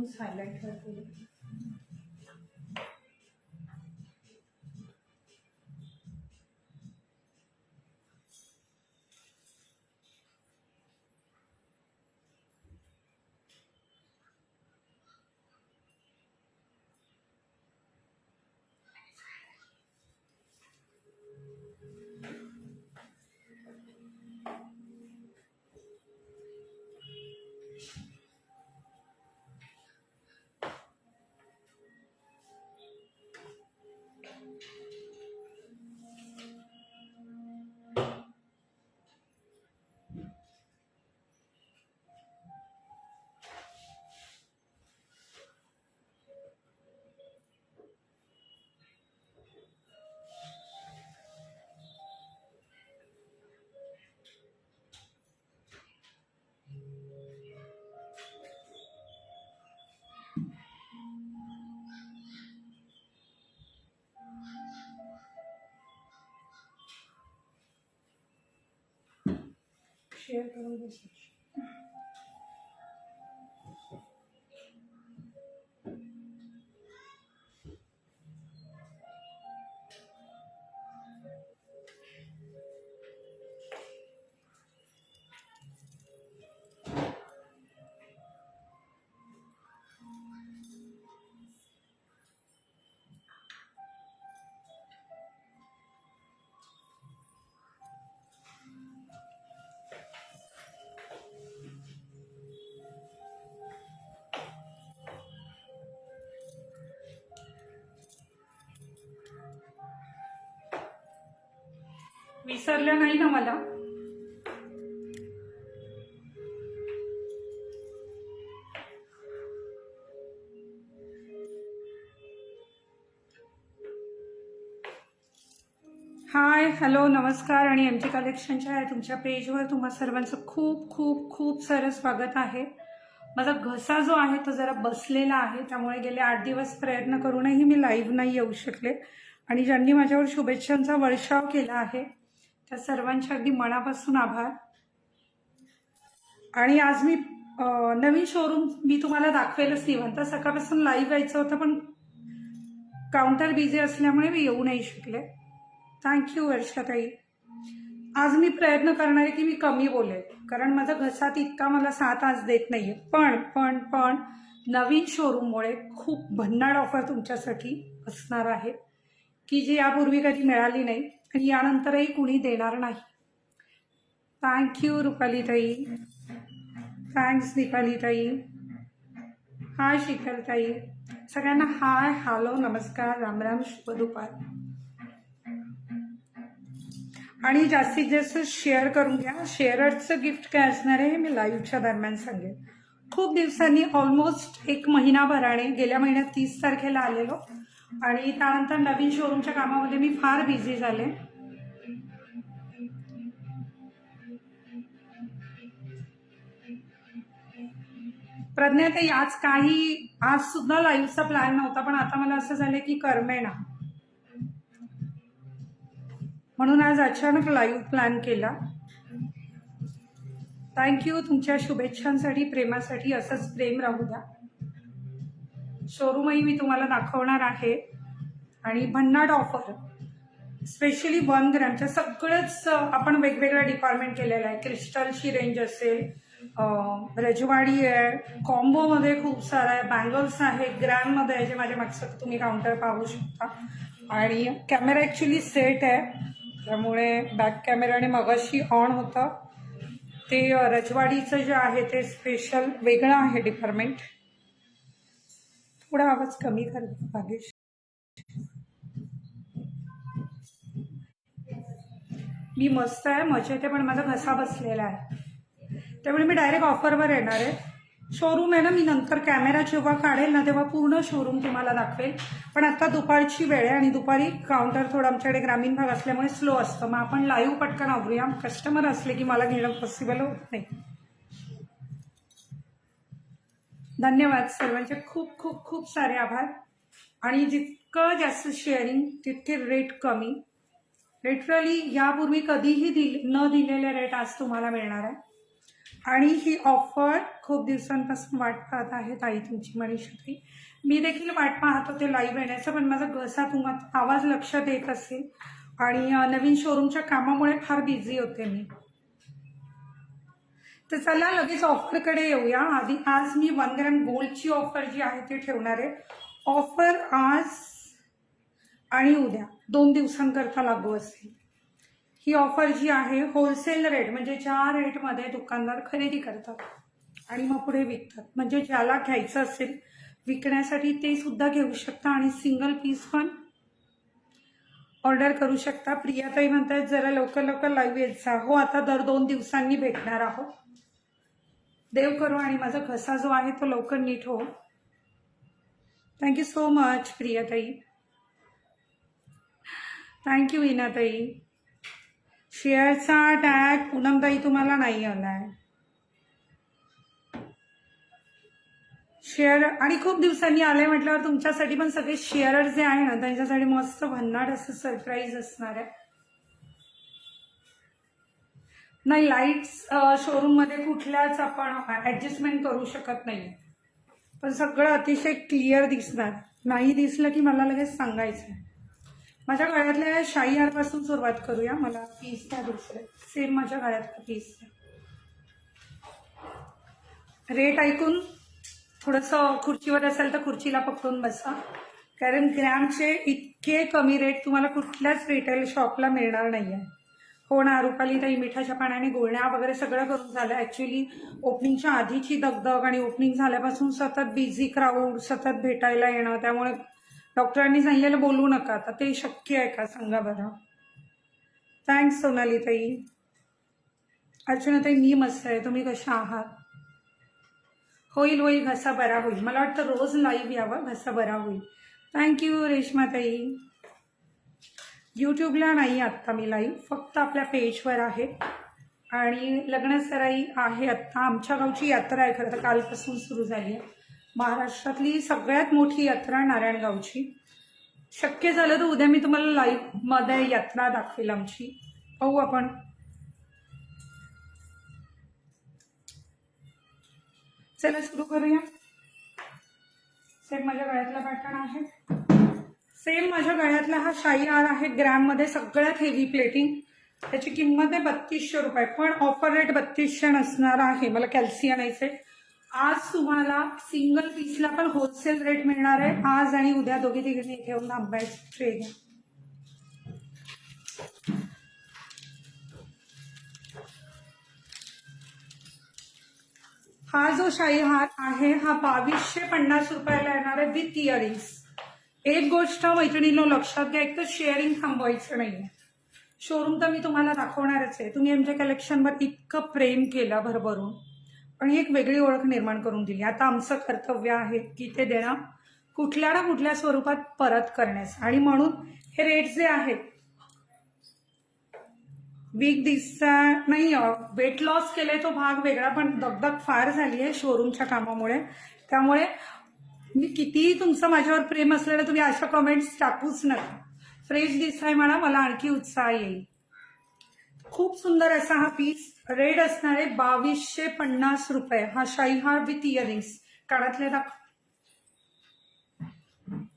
Silent करते. Share करून बसू. विसरलं नाही ना मला? हाय, हॅलो, नमस्कार आणि एमजी कलेक्शनच्या आहे तुमच्या पेजवर तुम्हा सर्वांचं खूप खूप खूप सारं स्वागत आहे. माझा घसा जो आहे तो जरा बसलेला आहे, त्यामुळे गेले 8 दिवस प्रयत्न करूनही मी लाईव्ह नाही येऊ शकले. आणि ज्यांनी माझ्यावर शुभेच्छांचा वर्षाव केला आहे त्या सर्वांचे अगदी मनापासून आभार. आणि आज मी नवीन शोरूम मी तुम्हाला दाखवेलच निवांत. सकाळपासून लाईव्ह यायचं होतं पण काउंटर बिझी असल्यामुळे मी येऊ नाही शकले. थँक्यू वर्षाताई. आज मी प्रयत्न करणार आहे की मी कमी बोलेल, कारण माझा घसा तितका मला साथ आज देत नाहीये. पण नवीन शोरूममुळे खूप भन्नाट ऑफर तुमच्यासाठी असणार आहे की जी यापूर्वी कधी मिळाली नाही आणि यानंतरही कुणी देणार नाही. थँक्यू रुपालीताई, थँक्स दीपालीताई, हाय शिखरताई, सगळ्यांना हाय, हॅलो, नमस्कार, रामराम, शुभ दुपार. आणि जास्तीत जास्त शेअर करून घ्या. शेअरचं गिफ्ट काय असणार आहे हे मी लाईव्हच्या दरम्यान सांगेन. खूप दिवसांनी, ऑलमोस्ट 1 महिनाभराने, गेल्या महिन्यात 30 तारखेला आलेलो आणि त्यानंतर नवीन शोरूमच्या कामामध्ये मी फार बिझी झाले. प्रज्ञाताई, आज सुद्धा लाईव्हचा प्लॅन नव्हता, पण आता मला असं झालं की करमेना, म्हणून आज अचानक लाईव्ह प्लॅन केला. थँक्यू तुमच्या शुभेच्छांसाठी, प्रेमासाठी. असंच प्रेम राहू द्या. शोरूमही मी तुम्हाला दाखवणार आहे आणि भन्नाट ऑफर, स्पेशली 1 ग्रॅमच्या सगळंच आपण वेगवेगळ्या डिपार्टमेंट केलेलं आहे. क्रिस्टलची रेंज असेल, रजवाडी आहे, कॉम्बोमध्ये खूप सारा आहे, बँगल्स आहे, ग्रॅममध्ये आहे, जे माझ्या मागचं तुम्ही काउंटर पाहू शकता. आणि कॅमेरा ॲक्च्युली सेट आहे, त्यामुळे बॅक कॅमेराने मगाशी ऑन होतं. ते रजवाडीचं जे आहे ते स्पेशल वेगळं आहे डिपार्टमेंट. थोडा आवाज कमी कर भागेश. मी मस्त आहे, मजेत आहे, पण माझा घसा बसलेला आहे, त्यामुळे मी डायरेक्ट ऑफरवर येणार आहे. शोरूम आहे ना, मी नंतर कॅमेरा जेव्हा काढेल ना तेव्हा पूर्ण शोरूम तुम्हाला दाखवेल. पण आता दुपारची वेळ आहे आणि दुपारी काउंटर थोडं आमच्याकडे ग्रामीण भाग असल्यामुळे स्लो असतं. मग आपण लाईव्ह पटकन आवरूया. कस्टमर असले की मला घेणं पॉसिबल होत नाही. धन्यवाद सर्वांचे, खूप खूप खूप सारे आभार. आणि जितकं जास्त शेअरिंग तितके रेट कमी. लिटरली यापूर्वी कधीही न दिलेले रेट आज तुम्हाला मिळणार आहे. आणि ही ऑफर खूप दिवसांपासून वाट पाहत आहे ताई तुमची मनीषाताई. मी देखील वाट पाहत होते लाईव्ह येण्याचं, पण माझा घसा तुम्हाला आवाज लक्षात येत असेल आणि नवीन शोरूमच्या कामामुळे फार बिझी होते मी. तर चला लगेच ऑफरकडे येऊया. आधी आज मी 1 ग्रॅम गोल्डची ऑफर जी आहे ती ठेवणार आहे. ऑफर आज आणि उद्या 2 दिवसांकरता लागू असेल. ही ऑफर जी आहे होलसेल रेट म्हणजे ज्या रेटमध्ये दुकानदार खरेदी करतात आणि मग पुढे विकतात, म्हणजे ज्याला घ्यायचं असेल विकण्यासाठी ते सुद्धा घेऊ शकता आणि सिंगल पीस पण ऑर्डर करू शकता. प्रियाताई म्हणतात जरा लवकर लवकर लाईव्ह येत जा. हो, आता दर 2 दिवसांनी भेटणार आहोत. देव करू आणि माझा घसा जो आहे तो लवकर नीट हो. थँक्यू सो मच प्रियाताई. थँक्यू इनाताई. शेअरचा टॅग पूनमताई तुम्हाला नाही आलाय. शेअर आणि खूप दिवसांनी आले म्हटल्यावर तुमच्यासाठी पण सगळे शेअरर जे आहे ना त्यांच्यासाठी मस्त भन्नाट असं सरप्राईज असणार आहे. नाही, लाईट्स शोरूम मध्ये कुठल्याच आपण ऍडजस्टमेंट करू शकत नाही, पण सगळं अतिशय क्लिअर दिसणार. नाही दिसलं की मला लगेच सांगायचं. माझ्या गळ्यातल्या शाई हारपासून सुरुवात करूया. मला पीस त्या दुसरे सेम माझ्या गळ्यातला पीस. रेट ऐकून थोडंसं खुर्चीवर असेल तर खुर्चीला पकडून बसा, कारण ग्रॅमचे इतके कमी रेट तुम्हाला कुठल्याच रिटेल शॉपला मिळणार नाही आहे. हो ना रुपाली ताई, मिठाच्या पाण्याने गोळण्या वगैरे सगळं करून झालं. ॲक्च्युली ओपनिंगच्या आधीची दगदग आणि ओपनिंग झाल्यापासून सतत बिझी क्राऊड, सतत भेटायला येणं, त्यामुळे डॉक्टरांनी सांगितलेलं बोलू नका. आता ते शक्य आहे का सांगा बरं. थँक्स सोनाली ताई. अर्चना ताई मी मस्त आहे, तुम्ही कशा आहात? होईल होईल, घसा बरा होईल. मला वाटतं रोज लाईव्ह यावं, घसा बरा होईल. थँक्यू रेश्मा ताई. यूट्यूबला नाही आत्ता मी लाईव्ह, फक्त आपल्या पेजवर आहे. आणि लग्नसराई आहे आत्ता. आमच्या गावची यात्रा आहे, खरं तर कालपासून सुरू झाली आहे. महाराष्ट्रातली सगळ्यात मोठी यात्रा नारायणगावची. शक्य झालं तर उद्या मी तुम्हाला लाईव्ह मध्ये यात्रा दाखवेल आमची. पाहू आपण. चला सुरू करूया. सेम माझ्या गळ्यातला पॅटर्न आहे. सेम माझ्या गळ्यातला हा शाही हार आहे, ग्रॅम मध्ये सगळ्यात हेवी प्लेटिंग. त्याची किंमत आहे 3200 रुपये, पण ऑफर रेट 3200 नसणार आहे. मला कॅल्सी आणायचे. आज तुम्हाला सिंगल पीसला पण होलसेल रेट मिळणार आहे. आज आणि उद्या दोघी तिघांनी घेऊन आंब्याची ट्रे घ्या. हा जो शाही हार आहे हा 2250 रुपयाला येणार आहे विथ इयरिंग्स. एक गोष्ट मैत्रिणींनो लक्षात घ्या, एक तर शेअरिंग थांबवायचं नाहीये. शोरूम तर मी तुम्हाला दाखवणारच आहे. तुम्ही आमच्या कलेक्शनवर इतकं प्रेम केलं भरभरून, पण एक वेगळी ओळख निर्माण करून दिली. आता आमचं कर्तव्य आहे की ते देणं कुठल्या ना कुठल्या स्वरूपात परत करण्यास. आणि म्हणून हे रेट जे आहेत वीक दिसता नाही, वेट लॉस केले तो भाग वेगळा, पण दगदग फार झाली आहे शोरूमच्या कामामुळे. त्यामुळे मी कितीही तुमचं माझ्यावर प्रेम असलेलं तुम्ही अशा कमेंट्स टाकूच नका. फ्रेश दिसताय म्हणा, मला आणखी उत्साह येईल. खूप सुंदर असा हा पीस. रेट असणार आहे 2250 रुपये. हा शाही हार विथ इयरिंग्स. कानातले दाखव,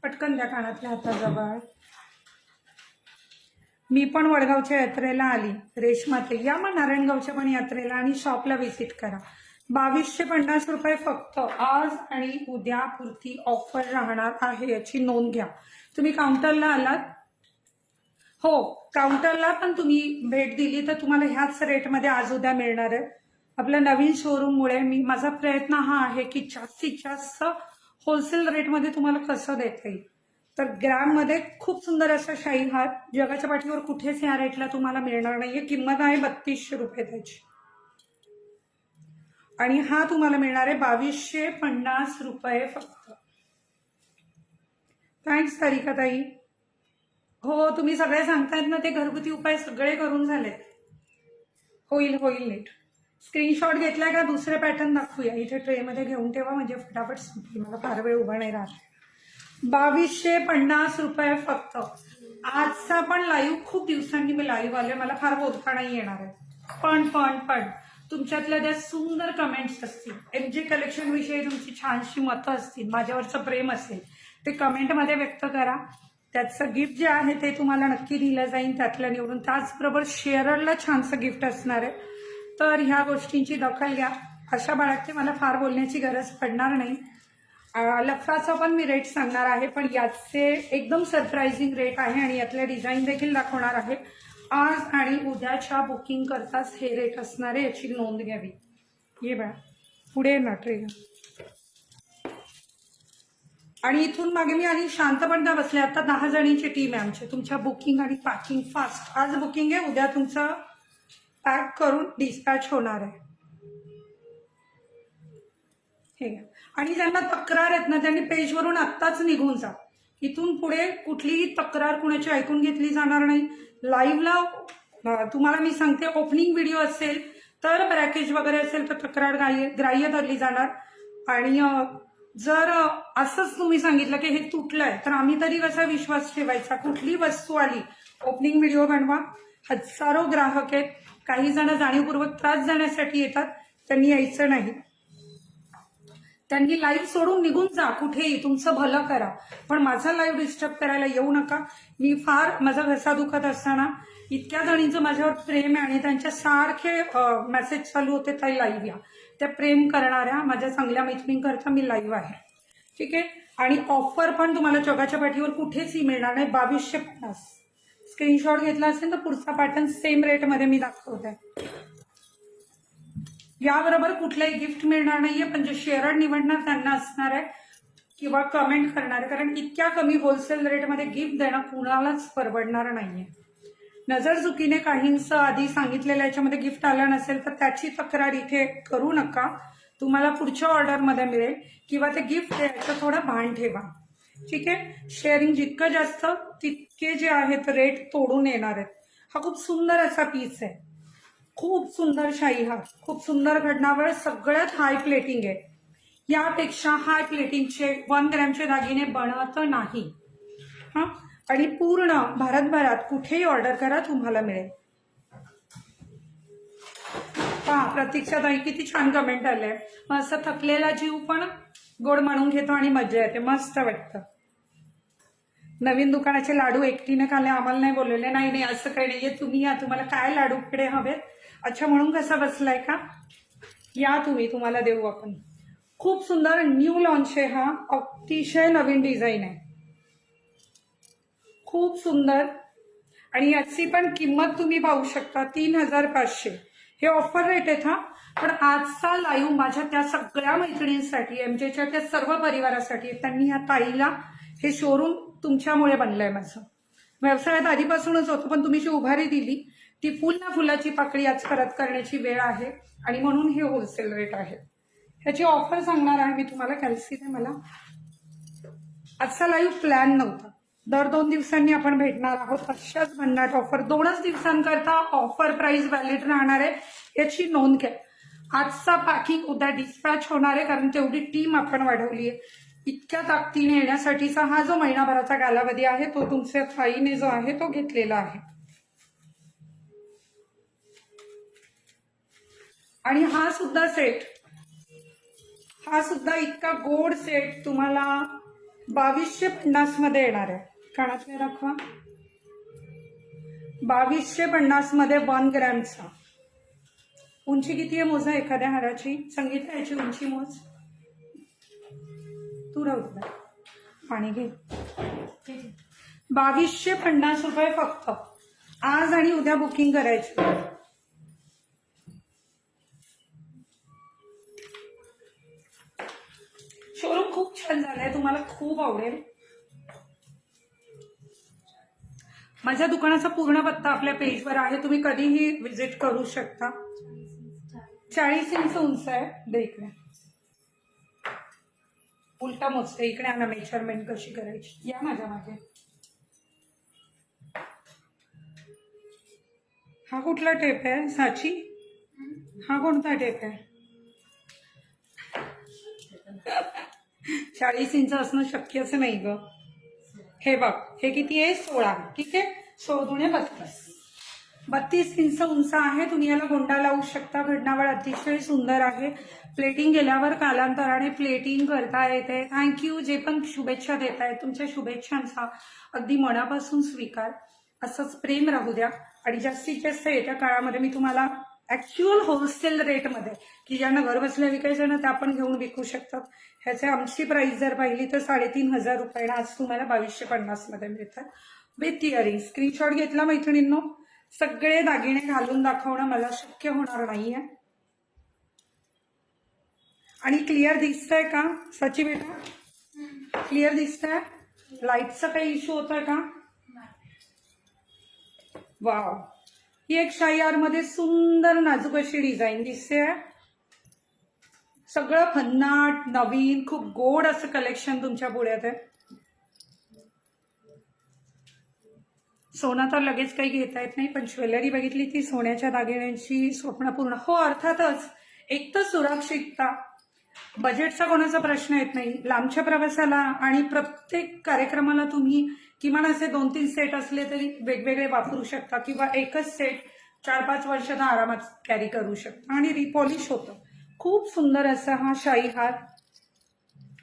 पटकन द्या कानातल्या हाताजवळ. मी पण वडगावच्या यात्रेला आली. रेशमाते या मग नारायणगावच्या पण यात्रेला आणि शॉपला व्हिजिट करा. 2250 रुपये फक्त आज आणि उद्या पुरती ऑफर राहणार आहे, याची नोंद घ्या. तुम्ही काउंटरला आलात, हो काउंटरला पण तुम्ही भेट दिली तर तुम्हाला ह्याच रेटमध्ये आज उद्या मिळणार आहे. आपल्या नवीन शोरूममुळे माझा प्रयत्न हा आहे की जास्तीत जास्त होलसेल रेटमध्ये तुम्हाला कसं देता येईल. तर ग्रॅममध्ये खूप सुंदर असा शाही हार जगाच्या पाठीवर कुठेच या रेटला तुम्हाला मिळणार नाहीये. किंमत आहे 3200 रुपये त्याची, आणि हा तुम्हाला मिळणार आहे 2250 रुपये फक्त. थँक्स तारिकाताई. हो तुम्ही सगळे सांगतायत ना, ते घरगुती उपाय सगळे करून झालेत. होईल होईल नीट. स्क्रीनशॉट घेतलाय का? दुसरे पॅटर्न दाखवूया. इथे ट्रेमध्ये घेऊन ठेवा म्हणजे फटाफट संपली, मला फार वेळ उभा नाही राहत. 2250 रुपये फक्त. आजचा पण लाईव्ह खूप दिवसांनी मी लाईव्ह आले, मला फार बोलता नाही येणार आहे. पण तुमच्यातल्या ज्या सुंदर कमेंट्स असतील, MJ कलेक्शन विषयी तुमची छानशी मतं असतील, माझ्यावरचं प्रेम असेल, ते कमेंटमध्ये व्यक्त करा. त्याचं गिफ्ट जे आहे ते तुम्हाला नक्की दिलं जाईल त्यातलं निवडून. त्याचबरोबर शेअररला छानसं गिफ्ट असणार आहे. तर ह्या गोष्टींची दखल घ्या. अशा बाळगते मला फार बोलण्याची गरज पडणार नाही. लफाचा पण मी रेट सांगणार आहे, पण याचे एकदम सरप्राइझिंग रेट आहे आणि यातले डिझाईन देखील दाखवणार आहे. आज आणि उद्याच्या बुकिंग करताच हे रेट असणार आहे, याची नोंद घ्यावी. ये बा पुढे ना ट्रेन. आणि इथून मागे मी आणि शांतपणे बसले. आता 10 जणींची टीम आहे आमची. तुमच्या बुकिंग आणि पॅकिंग फास्ट. आज बुकिंग आहे, उद्या तुमचं पॅक करून डिस्पॅच होणार आहे. हे घ्या. आणि ज्यांना तक्रार आहेत ना त्यांनी पेजवरून आत्ताच निघून जा. इथून पुढे कुठलीही तक्रार कुणाची ऐकून घेतली जाणार नाही. लाईव्हला तुम्हाला मी सांगते, ओपनिंग व्हिडिओ असेल तर पॅकेज वगैरे असेल तर तक्रार ग्राह्य धरली जाणार. आणि जर असंच तुम्ही सांगितलं की हे तुटलंय तर आम्ही तरी कसा विश्वास ठेवायचा. कुठली वस्तू आली, ओपनिंग व्हिडिओ बनवा. हजारो ग्राहक आहेत, काही जण जाणीवपूर्वक त्रास देण्यासाठी येतात, त्यांनी यायचं नाही. त्यांनी लाईव्ह सोडून निघून जा, कुठेही तुमचं भलं करा, पण माझा लाईव्ह डिस्टर्ब करायला येऊ नका. मी फार माझा घसा दुखत असताना इतक्या जणींचं माझ्यावर प्रेम आहे आणि त्यांच्या सारखे मेसेज चालू होते ताई लाईव्ह या. त्या प्रेम करणाऱ्या माझ्या चांगल्या मैत्रिणींकरता मी लाईव्ह आहे. ठीक आहे. आणि ऑफर पण तुम्हाला जगाच्या पाठीवर कुठेचही मिळणार नाही. 2250. स्क्रीनशॉट घेतला असेल तर पुढचा पॅटर्न सेम रेटमध्ये मी दाखवते. याबरोबर कुठलाही गिफ्ट मिळणार नाहीये, पण जे शेअर निवडणार त्यांना असणार आहे किंवा कमेंट करणार आहे. कारण इतक्या कमी होलसेल रेटमध्ये गिफ्ट देणं कुणालाच परवडणार नाहीये. नजर चुकीने काहींचं आधी सांगितलेल्या याच्यामध्ये गिफ्ट आलं नसेल तर त्याची तक्रार इथे करू नका. तुम्हाला पुढच्या ऑर्डरमध्ये मिळेल किंवा ते गिफ्ट द्यायचं थोडं भान ठेवा. ठीक आहे. शेअरिंग जितकं जास्त तितके जे आहेत रेट तोडून येणार आहेत. हा खूप सुंदर असा पीस आहे, खूप सुंदर शाही हार, खूप सुंदर घडणावर, सगळ्यात हाय प्लेटिंग आहे. यापेक्षा हाय प्लेटिंगचे 1 ग्रॅमचे दागिने बनवत नाही. हा. आणि पूर्ण भारतभरात कुठेही ऑर्डर करा, तुम्हाला मिळेल. पहा प्रतीक्षाताई किती छान कमेंट आले. असं थकलेला जीव पण गोड म्हणून घेतो आणि मजा येते, मस्त वाटतं. नवीन दुकानाचे लाडू एकटीने खाल्ले, आम्हाला नाही बोललेले. नाही नाही असं काही नाहीये, तुम्ही या, तुम्हाला काय लाडू कडे हवेत. अच्छा म्हणून कसा बसलाय का, या तुम्ही, तुम्हाला देऊ आपण. खूप सुंदर न्यू लॉन्च आहे हा, अतिशय नवीन डिझाईन आहे, खूप सुंदर. आणि याची पण किंमत तुम्ही पाहू शकता 3500. हे ऑफर रेट आहेत हा. पण आजचा लाईव्ह माझ्या त्या सगळ्या मैत्रिणींसाठी, एमजेच्या त्या सर्व परिवारासाठी. त्यांनी ह्या ताईला हे शोरूम तुमच्यामुळे बनलंय. माझं व्यवसायात आधीपासूनच होतं, पण तुम्ही जी उभारी दिली ती फुल ना फुलाची पाकळी आज परत करण्याची वेळ आहे आणि म्हणून हे होलसेल रेट आहे. ह्याची ऑफर सांगणार आहे मी तुम्हाला. कॅल्सी मला आजचा लाईव्ह प्लॅन नव्हता. दर 2 दिवसांनी आपण भेटणार आहोत. अशाच भन्नाट ऑफर 2च दिवसांकरता ऑफर प्राइस व्हॅलिड राहणार आहे, याची नोंद घ्या. आजचा पॅकिंग उद्या डिस्पॅच होणार आहे, कारण तेवढी टीम आपण वाढवली आहे. इतक्या ताकदीने येण्यासाठीचा हा जो महिनाभराचा कालावधी आहे तो तुमच्या ताईने जो आहे तो घेतलेला आहे. आणि हा सुद्धा सेट, हा सुद्धा इतका गोड सेट तुम्हाला 2250 मध्ये येणार आहे. कानातले दाखवा. 2250 मध्ये 1 ग्रॅमचा. उंची किती आहे मोजा एखाद्या हाराची, संगीता याची उंची मोज. तू राहू दे, पाणी घे. 2250 रुपये फक्त. आज आणि उद्या बुकिंग करायची. शोरूम खूप छान झालंय, तुम्हाला खूप आवडेल. माझ्या दुकानाचा पूर्ण पत्ता आपल्या पेजवर आहे, तुम्ही कधीही विजिट करू शकता. 40 इंच उंच आहे. दे इकडे, उलटा मोजते. इकडे आणा मेजरमेंट कशी करायची. या माझ्या मागे. हा कुठला टेप आहे साची, हा कोणता टेप आहे. 40 इंच असणं शक्यच नाही ग. हे बघ, हे किती आहे 16. ठीक आहे, 16 32. 32 इंच उंच आहे. तुम्ही याला गोंडा लावू शकता. घडणावळ अतिशय सुंदर आहे. प्लेटिंग गेल्यावर कालांतराने प्लेटिंग करता येते. थँक्यू. जे पण शुभेच्छा देत आहेत तुमच्या शुभेच्छांचा अगदी मनापासून स्वीकार. असंच प्रेम राहू द्या. आणि जास्तीत जास्त येत्या काळामध्ये मी तुम्हाला ऍक्च्युअल होलसेल रेटमध्ये की ज्यांना घर बसल्या विकायचं ना त्या पण घेऊन विकू शकतात. ह्याचे आमची प्राइस जर पाहिली तर 3,500 रुपये आज तुम्हाला 2250 मध्ये मिळतात विथ इयरिंग. स्क्रीनशॉट घेतला मैत्रिणींनो. सगळे दागिने घालून दाखवणं मला शक्य होणार नाहीये. आणि क्लिअर दिसतंय का सची बेटा? क्लिअर दिसतंय? लाईटचा काही इश्यू होतोय का? वाव, ही एक शाईहार मध्ये सुंदर नाजूक अशी डिझाईन दिसते. सगळं भन्नाट नवीन खूप गोड असं कलेक्शन तुमच्या पुढ्यात आहे. सोनं तर लगेच काही घेता येत नाही पण ज्वेलरी बघितली ती सोन्याच्या दागिन्यांची स्वप्न पूर्ण. हो अर्थातच. एक तर सुरक्षितता, बजेटचा कोणाचा प्रश्न येत नाही. लांबच्या प्रवासाला आणि प्रत्येक कार्यक्रमाला तुम्ही किमान असे 2-3 सेट असले तरी वेगवेगळे वापरू शकता किंवा एकच सेट 4-5 वर्षांना आरामात कॅरी करू शकता. आणि रिपॉलिश होतं. खूप सुंदर असा हा शाही हार.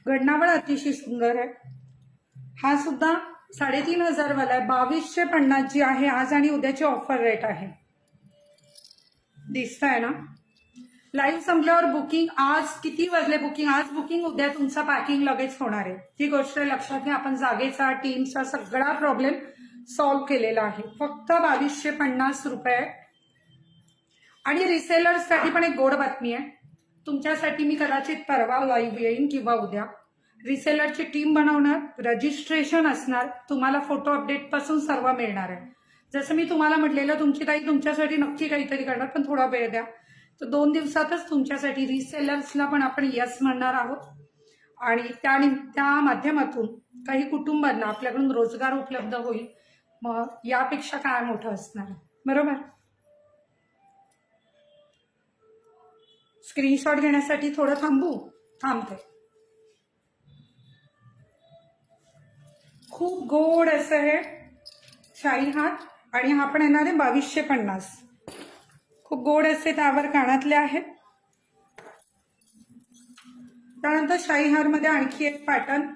घडणावळ अतिशय सुंदर आहे. हा सुद्धा 3,500 वाला आहे. 2250 जी आहे आज आणि उद्याची ऑफर रेट आहे. दिसतंय ना? लाईव्ह संपल्यावर बुकिंग. आज किती वाजले बुकिंग? आज बुकिंग, उद्या तुमचा पॅकिंग लगेच होणार आहे. ही गोष्ट लक्षात घ्या. आपण जागेचा टीमचा सगळा प्रॉब्लेम सॉल्व्ह केलेला आहे. फक्त 2250 रुपये. आणि रिसेलर्ससाठी पण एक गोड बातमी आहे. तुमच्यासाठी मी कदाचित परवा लाईव्ह येईन किंवा उद्या. रिसेलरची टीम बनवणार, रजिस्ट्रेशन असणार, तुम्हाला फोटो अपडेट पासून सर्व मिळणार आहे. जसं मी तुम्हाला म्हटलेलं तुमची ताई तुमच्यासाठी नक्की काहीतरी करणार पण थोडा वेळ द्या. तर 2 दिवसातच तुमच्यासाठी रिसेलर्सला पण आपण यस म्हणणार आहोत. आणि त्या माध्यमातून काही कुटुंबांना आपल्याकडून रोजगार उपलब्ध होईल. मग यापेक्षा काय मोठं असणार, बरोबर? स्क्रीनशॉट घेण्यासाठी थोडं थांबते. खूप गोड असं हे शाही हार. आणि हा पण येणार आहे 2250. खूप गोड असे त्यावर कानातले आहेत. त्यानंतर शाहीहार मध्ये आणखी एक पॅटर्न.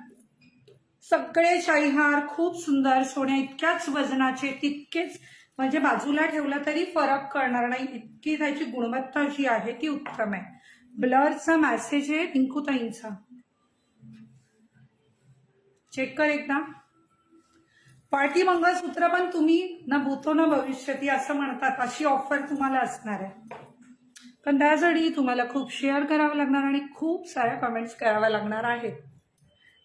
सगळे शाहीहार खूप सुंदर, सोन्या इतक्याच वजनाचे, तितकेच म्हणजे बाजूला ठेवला तरी फरक करणार नाही इतकी त्याची गुणवत्ता जी आहे ती उत्तम आहे. ब्लरचा मेसेज आहे रिंकूताईंचा. चेक कर एकदा. पार्टी मंगळसूत्र पण तुम्ही ना भूतो ना भविष्यती असं म्हणतात अशी ऑफर तुम्हाला असणार आहे. पण त्यासाठी तुम्हाला खूप शेअर करावं लागणार आणि खूप साऱ्या कमेंट्स कराव्या लागणार आहेत.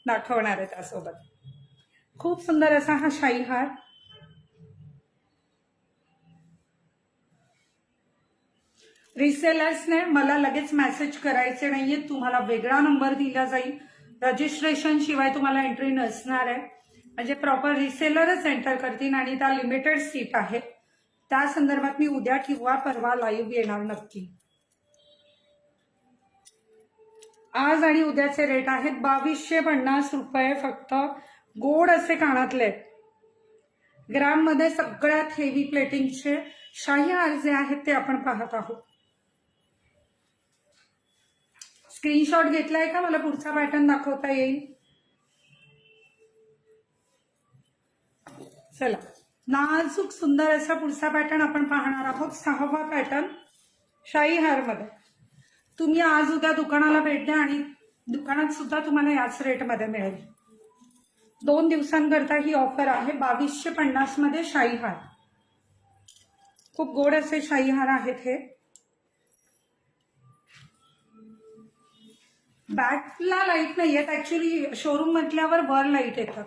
दाखवणार आहे त्यासोबत. खूप सुंदर असा हा शाही हार. रिसेलर्सने मला लगेच मेसेज करायचे नाहीये. तुम्हाला वेगळा नंबर दिला जाईल. रजिस्ट्रेशन शिवाय तुम्हाला एंट्री नसणार आहे. म्हणजे प्रॉपर रिसेलरच एंटर करतील आणि त्या लिमिटेड सीट आहेत. त्या संदर्भात मी उद्या किंवा परवा लाईव्ह येणार नक्की. आज आणि उद्याचे रेट आहेत 2250 रुपये फक्त. गोड असे कानातले ग्राम मध्ये सगळ्यात हेवी प्लेटिंगचे शाही हार जे आहेत ते आपण पाहत आहोत. स्क्रीनशॉट घेतलाय का? मला पुढचा पॅटर्न दाखवता येईल. चला, नाजूक सुंदर असा पुढचा पॅटर्न आपण पाहणार आहोत. 6वा पॅटर्न शाही हार मध्ये. तुम्ही आज उद्या दुकानाला भेट द्या आणि दुकानात सुद्धा तुम्हाला याच रेटमध्ये मिळेल. 2 दिवसांकरता ही ऑफर आहे. 2250 मध्ये शाही हार. खूप गोड असे शाही हार आहेत हे. बॅकला लाईट नाही येत ऍक्च्युली. शोरूम म्हटल्यावर वर लाईट येतात.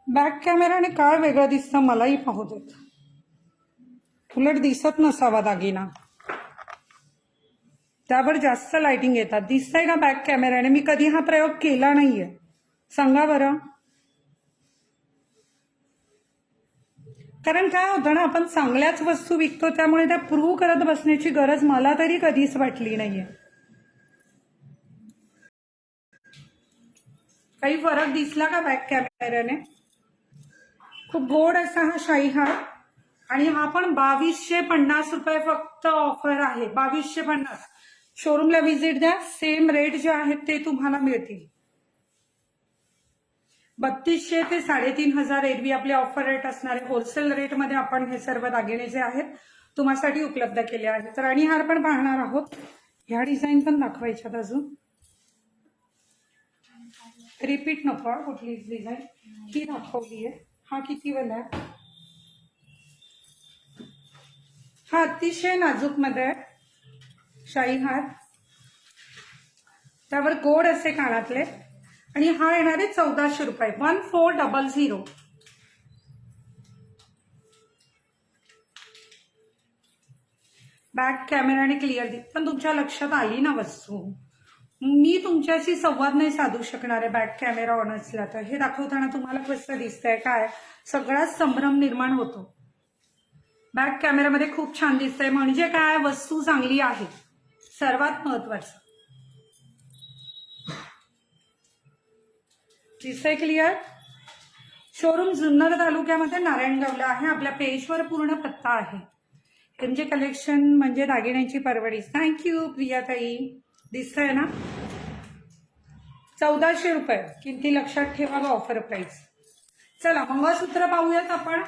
बॅक कॅमेराने काय वेगळं दिसतं मलाही पाहू देत. उलट दिसत नसावा दागिना, त्यावर जास्त लाइटिंग येतात. दिसतंय का बॅक कॅमेराने? मी कधी हा प्रयोग केला नाहीये, सांगा बरं. कारण काय होतं ना, आपण चांगल्याच वस्तू विकतो त्यामुळे त्या प्रूव्ह करत बसण्याची गरज मला तरी कधीच वाटली नाहीये. काही फरक दिसला का बॅक कॅमेऱ्याने? खूप गोड असा हा शाही हार आणि हा पण 2250 रुपये फक्त ऑफर आहे. 2250. शोरूमला व्हिजिट द्या, सेम रेट जे आहेत ते तुम्हाला मिळतील. 3200 ते 3500 एरवी आपले ऑफर रेट असणारे होलसेल रेटमध्ये आपण हे सर्व दागिने जे आहेत तुम्हासाठी उपलब्ध केले आहेत. तर आणि हार पण पाहणार आहोत. ह्या डिझाईन पण दाखवायच्यात अजून. रिपीट नको कुठलीच डिझाईन ही दाखवली आहे. हा किती वाला आहे? हा अतिशय नाजूक मध्ये आहे शाही हार, त्यावर गोड असे कानातले आणि हा येणार आहे 1400 रुपये. 1400. बॅक कॅमेराने क्लिअर दिसत, पण तुमच्या लक्षात आली ना वस्तू. मी तुमच्याशी संवाद नाही साधू शकणार आहे बॅक कॅमेरा ऑन असला तर. हे दाखवताना तुम्हाला कसं दिसतंय काय, सगळाच संभ्रम निर्माण होतो. बॅक कॅमेरामध्ये खूप छान दिसतंय म्हणजे काय, वस्तू चांगली आहे, सर्वात महत्वाचं. दिसतंय क्लिअर? शोरूम जुन्नर तालुक्यामध्ये नारायणगावला आहे. आपल्या पेजवर पूर्ण पत्ता आहे. एमजे कलेक्शन म्हणजे दागिन्यांची परवडीच. थँक्यू प्रियाताई. दिसतंय ना? 1400 रुपये किमती लक्षात ठेवा, ऑफर प्राइस. चला मंगळसूत्र पाहूयात आपण.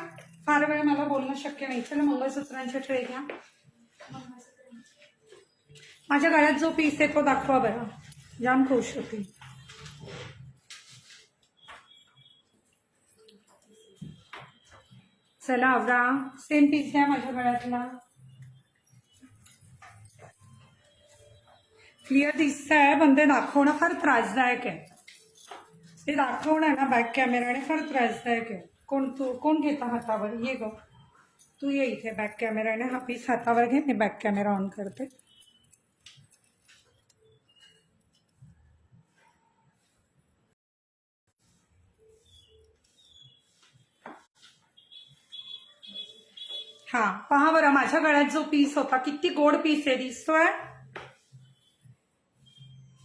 फार वेळ मला बोलणं शक्य नाही. चला मंगळसूत्रांच्या ट्रे घ्या. माझ्या गळ्यात जो पीस आहे तो दाखवा बरं, जाम खुश होती. चला आवरा. सेम पीस घ्या माझ्या गळ्यातला. क्लिअर दिसतंय पण ते दाखवणं फार त्रासदायक आहे. ते दाखवणं ना बॅक कॅमेराने फार त्रासदायक आहे. कोण घेता हातावर? ये ग तू, ये इथे. बॅक कॅमेराने हा पीस हातावर घे. मी बॅक कॅमेरा ऑन करते. हा पहा बरं, माझ्या गळ्यात जो पीस होता किती गोड पीस आहे, दिसतोय?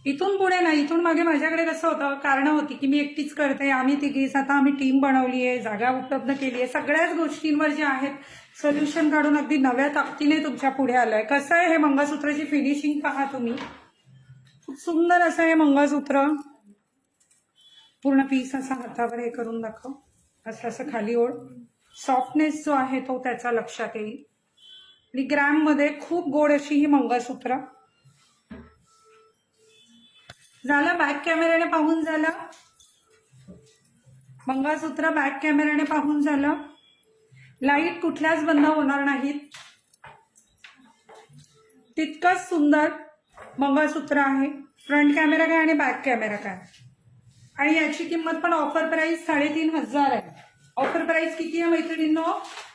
इथून पुढे नाही, इथून मागे माझ्याकडे कसं होतं, कारण होती की मी एकटीच करते, आम्ही तिघीच. आता आम्ही टीम बनवली आहे, जागा उपलब्ध केली आहे, सगळ्याच गोष्टींवर जे आहेत सोल्युशन काढून अगदी नव्या ताकदीने तुमच्या पुढे आलोय. कसं आहे हे मंगळसूत्राची फिनिशिंग पहा तुम्ही. खूप सुंदर असं हे मंगळसूत्र. पूर्ण पीस असा हातावर हे करून दाखव. असं असं खाली ओढ. सॉफ्टनेस जो आहे तो त्याचा लक्षात येईल. आणि ग्रॅम मध्ये खूप गोड अशी ही मंगळसूत्र. झालं बॅक कॅमेऱ्याने पाहून झालं. मंगळसूत्र बॅक कॅमेऱ्याने पाहून झालं. लाईट कुठल्याच बंद होणार नाहीत. तितकंच सुंदर मंगळसूत्र आहे. फ्रंट कॅमेरा काय आणि बॅक कॅमेरा काय. आणि याची किंमत पण ऑफर प्राइस 3500 आहे. ऑफर प्राइस किती आहे मैत्रिणींनो?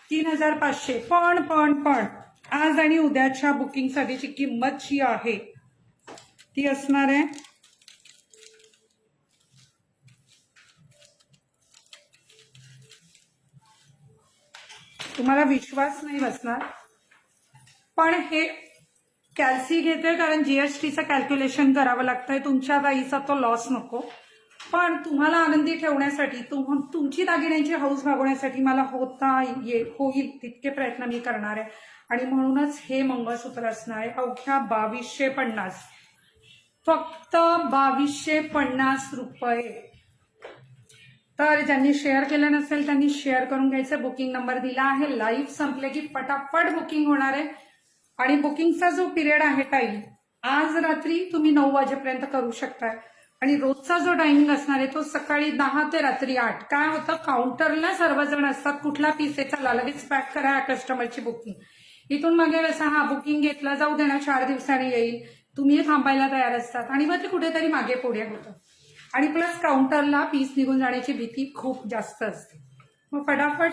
3500. पण आज आणि उद्याच्या बुकिंग साठीची किंमत जी आहे ती असणार आहे तुम्हाला विश्वास नाही बसणार, पण हे कॅल्सी घेते कारण जीएसटीचं कॅल्क्युलेशन करावं लागतंय. तुमच्या गाईचा तो लॉस नको, पण तुम्हाला आनंदी ठेवण्यासाठी, तुमची दागिन्यांची हौस भागवण्यासाठी मला होईल तितके प्रयत्न मी करणार आहे. आणि म्हणूनच हे मंगळसूत्र असणार आहे अवघ्या 2250. फक्त 2250 रुपये. तर ज्यांनी शेअर केलं नसेल त्यांनी शेअर करून घ्यायचं. बुकिंग नंबर दिला आहे. लाईव्ह संपले की पटापट बुकिंग होणार आहे. आणि बुकिंगचा जो पिरियड आहे टाइम, आज रात्री तुम्ही 9 वाजेपर्यंत करू शकताय. आणि रोजचा जो टायमिंग असणार आहे तो सकाळी 10 ते रात्री 8. काय होतं, काउंटरला सर्वजण असतात. कुठला पीस आहे, चला लगेच पॅक करा या कस्टमरची बुकिंग. इथून मागे कसं, हा बुकिंग घेतलं जाऊ देणार 4 दिवसांनी येईल, तुम्ही थांबायला तयार असतात आणि मग ते कुठेतरी मागे पुढे होतं. आणि प्लस काउंटरला पीस निघून जाण्याची भीती खूप जास्त असते. मग फटाफट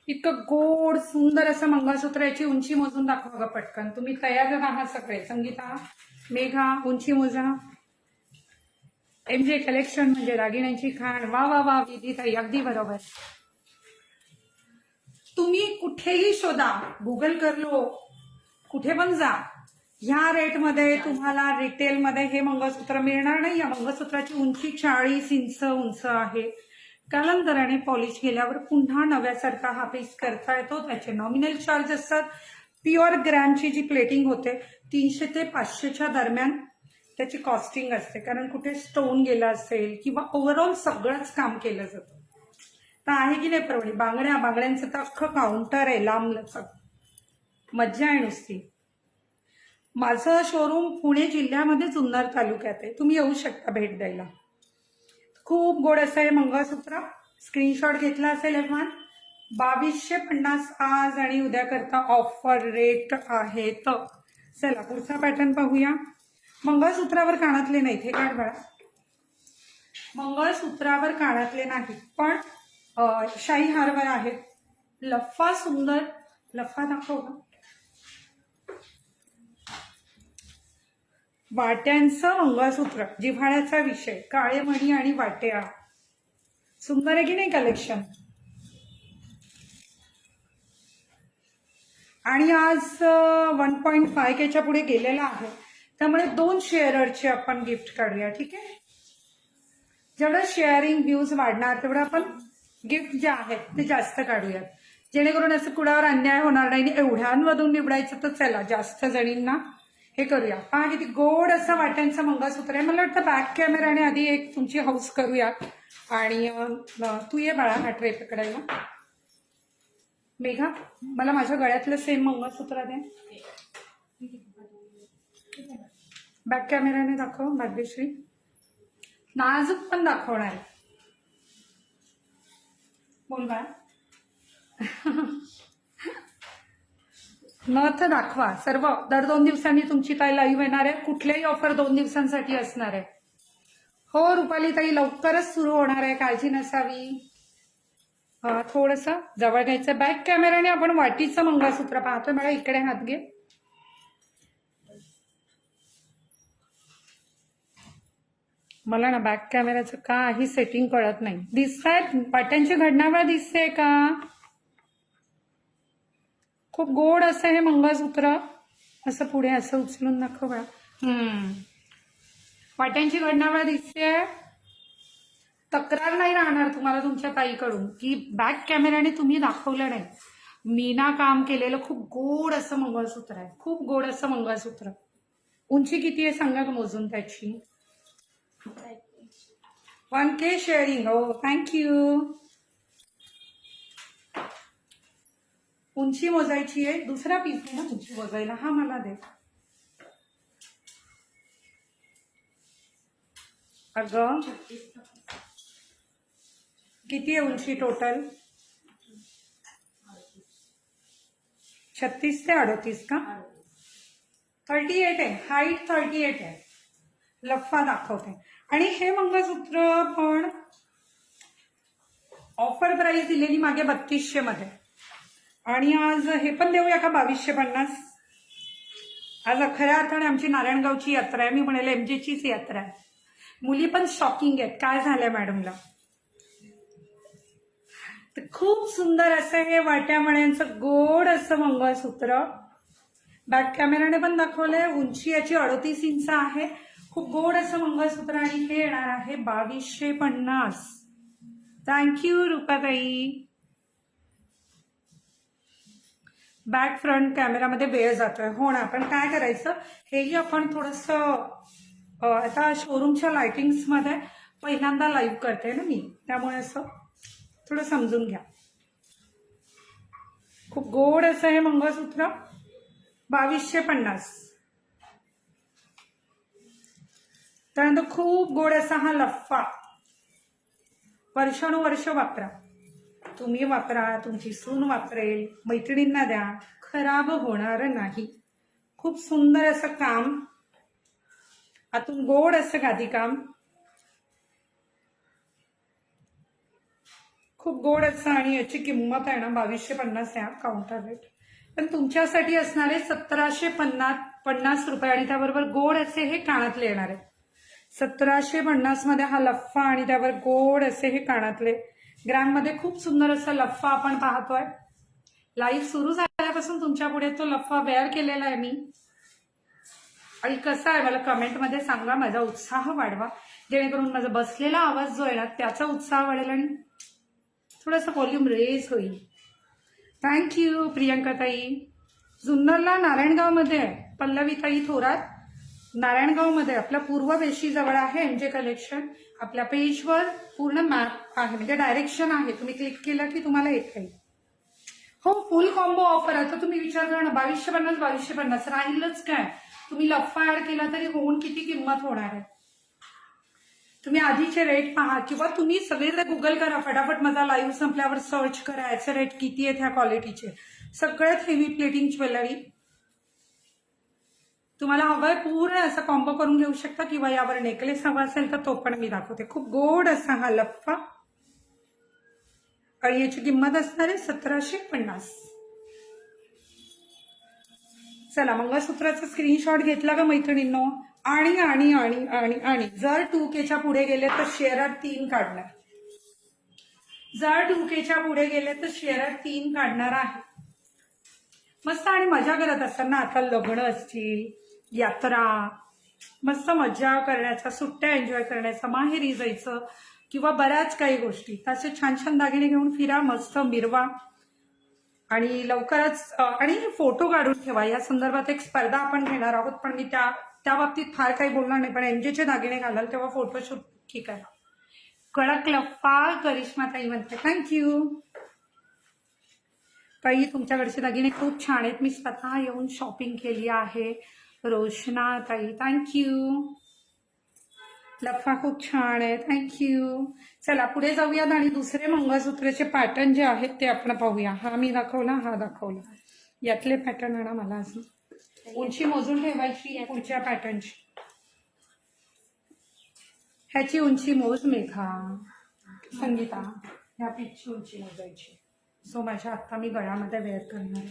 इतकं गोड सुंदर असं मंगळसूत्र. याची उंची मोजून दाखवा ग पटकन. तुम्ही तयार आहात सगळे. संगीता, मेघा, उंची मोजा. एमजे कलेक्शन म्हणजे दागिन्यांची खाण. वा वा वा विधीताई, अगदी बरोबर. तुम्ही कुठेही शोधा, गुगल कर लो, कुठे पण जा, ह्या रेटमध्ये तुम्हाला रिटेलमध्ये हे मंगळसूत्र मिळणार नाही. या मंगळसूत्राची उंची 40 इंच उंच आहे. कालांतराने पॉलिश केल्यावर पुन्हा नव्यासारखा हा पीस करता येतो. त्याचे नॉमिनल चार्ज असतात. प्युअर ग्रॅमची जी प्लेटिंग होते 300 ते 500च्या दरम्यान त्याची कॉस्टिंग असते, कारण कुठे स्टोन गेला असेल किंवा ओव्हरऑल सगळंच काम केलं जातं. तर आहे की नाही परवडी. बांगड्यांचं तर अख्खं काउंटर आहे लांब लचक, मज्जा आहे नुसती. माझं शोरूम पुणे जिल्ह्यामध्ये जुन्नर तालुक्यात आहे. तुम्ही येऊ शकता भेट द्यायला. खूप गोड असं आहे मंगळसूत्र. स्क्रीनशॉट घेतला असेल एव्हन. 2250 आज आणि उद्या करता ऑफर रेट आहेत. चला पुढचा पॅटर्न पाहूया. मंगळसूत्रावर कानातले नाहीत, हे काढ बाळा. मंगळसूत्रावर कानातले नाहीत, पण शाही हारवर आहेत. लफ्फा सुंदर. लफ्फा दाखव ना. वाट्यांचं मंगळसूत्र, जिव्हाळ्याचा विषय. काळे मणी आणि वाट्या. सुंदर आहे की नाही कलेक्शन. आणि आज 1.5K पुढे गेलेला आहे, त्यामुळे 2 शेअररचे आपण गिफ्ट काढूया. ठीक आहे. जेवढं शेअरिंग व्ह्यूज वाढणार तेवढं आपण गिफ्ट जे आहेत ते जास्त काढूयात, जेणेकरून असं कुणावर अन्याय होणार नाही. एवढ्यांमधून निवडायचं तर चला जास्त जणींना हे करूया. पहा किती गोड असं वाट्यांचं मंगळसूत्र आहे. मला वाटतं बॅक कॅमेराने आधी एक तुमची हाऊस करूया. आणि तू ये बाळा हा ट्रे पकडायला. मेघा, मला माझ्या गळ्यातलं सेम मंगळसूत्र दे. बॅक कॅमेराने दाखव भाग्यश्री. नाजूक पण दाखवणार आहे. बोल बाळा. नथ दाखवा सर्व. दर 2 दिवसांनी तुमची ताई लाईव्ह येणार आहे. कुठल्याही ऑफर 2 दिवसांसाठी असणार आहे. हो रुपाली ताई, लवकरच सुरू होणार आहे, काळजी नसावी. थोडस जवळ घ्यायचं. बॅक कॅमेराने आपण वाटीचं मंगळसूत्र पाहतोय. मला इकडे हात घे. मला ना बॅक कॅमेराचं काही सेटिंग कळत नाही. दिसतायत वाट्यांची घडणावळ दिसते का. खूप गोड असं हे मंगळसूत्र. असं पुढे असं उचलून दाखव बा. वाट्यांची घडणावळ दिसते. तक्रार नाही राहणार तुम्हाला तुमच्या ताईकडून की बॅक कॅमेराने तुम्ही दाखवलं नाही. मीना काम केलेलं खूप गोड असं मंगळसूत्र आहे. खूप गोड असं मंगळसूत्र. उंची किती आहे सांगा मोजून त्याची. 1K sharing. हो थँक्यू. उंची मोजायची आहे. दुसरा पीस आहे ना उंची मोजायला. हा मला दे. अगं किती आहे उंची टोटल. 36 ते 38 का. 38 आहे. हाईट 38 आहे. लफ्फा दाखवते. आणि हे मंगळसूत्र पण ऑफर प्राइस दिलेली मागे 3200 मध्ये, आणि आज हे पण देऊया का 2250. आज खऱ्या अर्थाने आमची नारायणगावची यात्रा आहे. मी म्हणेल MJचीच यात्रा आहे. मुली पण शॉकिंग आहेत. काय झालंय मॅडमला. तर खूप सुंदर असं हे वाट्यामण्यांचं गोड असं मंगळसूत्र. बॅक कॅमेराने पण दाखवलंय. उंची याची 38 इंच आहे. खूप गोड असं मंगळसूत्र. आणि हे येणार आहे 2250. थँक्यू रुपाताई. बॅक फ्रंट कॅमेरामध्ये वेळ जातोय. हो ना, पण काय करायचं, हेही आपण थोडंसं आता शोरूमच्या लाइटिंग्समध्ये पहिल्यांदा लाईव्ह करते ना मी, त्यामुळे असं थोडं समजून घ्या. खूप गोड असं हे मंगळसूत्र 2250. त्यानंतर खूप गोड असा हा लफ्फा. वर्षानुवर्ष वापरा. तुम्ही वापरा, तुमची सून वापरेल, मैत्रिणींना द्या, खराब होणार नाही. खूप सुंदर असं काम. आतून गोड असं गादी काम. खूप गोड असं. आणि याची किंमत आहे ना 2250 आहे काउंटर रेट. पण तुमच्यासाठी असणारे 1750 रुपये. आणि त्याबरोबर गोड असे हे कानातले येणार आहे. 1750 मध्ये हा लफ्फा आणि त्यावर गोड असे हे कानातले. ग्रॅममध्ये खूप सुंदर असा लफ्फा आपण पाहतोय. लाईव्ह सुरू झाल्यापासून तुमच्या पुढे तो लफ्फा वेअर केलेला आहे मी. आणि कसा आहे मला कमेंटमध्ये सांगा, माझा उत्साह वाढवा. जेणेकरून माझा बसलेला आवाज जो आहे ना त्याचा उत्साह वाढेल आणि थोडासा व्हॉल्यूम रेज होईल. थँक्यू प्रियंका ताई. जुन्नरला नारायणगावमध्ये आहे. पल्लवी ताई थोरात नारायणगावमध्ये आपल्या पूर्व वेशी जवळ आहे एमजे कलेक्शन. आपल्या पेजवर पूर्ण मॅप आहे, म्हणजे डायरेक्शन आहे. तुम्ही क्लिक केलं की तुम्हाला येत आहे. हो, फुल कॉम्बो ऑफर आहे. तर तुम्ही विचार करा ना, 2250 2250 राहीलच काय. तुम्ही लफ्फा ऍड केला तरी होऊन किती किंमत होणार आहे. तुम्ही आधीचे रेट पहा किंवा तुम्ही सगळीकडे गुगल करा फटाफट. माझा लाईव्ह संपल्यावर सर्च करा याचे रेट किती आहेत ह्या क्वालिटीचे. सगळ्यात हेवी प्लेटिंग ज्वेलरी तुम्हाला हवंय पूर्ण असा कॉम्बो करून घेऊ शकता किंवा यावर नेकलेस हवा असेल तर तो पण मी दाखवते. खूप गोड असा हा लफ्फा आणि याची किंमत असणार आहे 1750. चला, मंगळसूत्राचा स्क्रीनशॉट घेतला का मैत्रिणींनो. आणि आणि आणि आणि आणि जर 2Kच्या पुढे गेले तर शेअर 3 काढणार. जर 2Kच्या पुढे गेले तर शेअर 3 काढणार आहे. मस्त आणि मजा करत असताना आता लग्न असतील, यात्रा, मस्त मजा करण्याचा, सुट्ट्या एन्जॉय करण्याचा, माहेरी जायचं किंवा बऱ्याच काही गोष्टी, तसे छान छान दागिने घेऊन फिरा, मस्त मिरवा आणि लवकरच आणि फोटो काढून ठेवा. या संदर्भात एक स्पर्धा आपण घेणार आहोत, पण मी त्या बाबतीत फार काही बोलणार नाही. पण एमजेचे दागिने घालाल तेव्हा फोटोशूट ठीक आहे. कडक लफ्फा करिश्मा ताई म्हणते. थँक्यू ताई, तुमच्याकडचे दागिने खूप छान आहेत. मी स्वतः येऊन शॉपिंग केली आहे. रोशना ताई थँक्यू. लफ्फा खूप छान आहे. थँक्यू. चला पुढे जाऊयात आणि दुसरे मंगळसूत्राचे पॅटर्न जे आहेत ते आपण पाहूया. हा मी दाखवला, हा दाखवला. यातले पॅटर्न आहे ना, मला अजून उंची मोजून ठेवायची पुढच्या पॅटर्नची. ह्याची उंची मोज मेघा, संगीता. ह्या पीचची उंची मोजायची. सो माझ्या आत्ता मी गळ्यामध्ये वेअर करणार.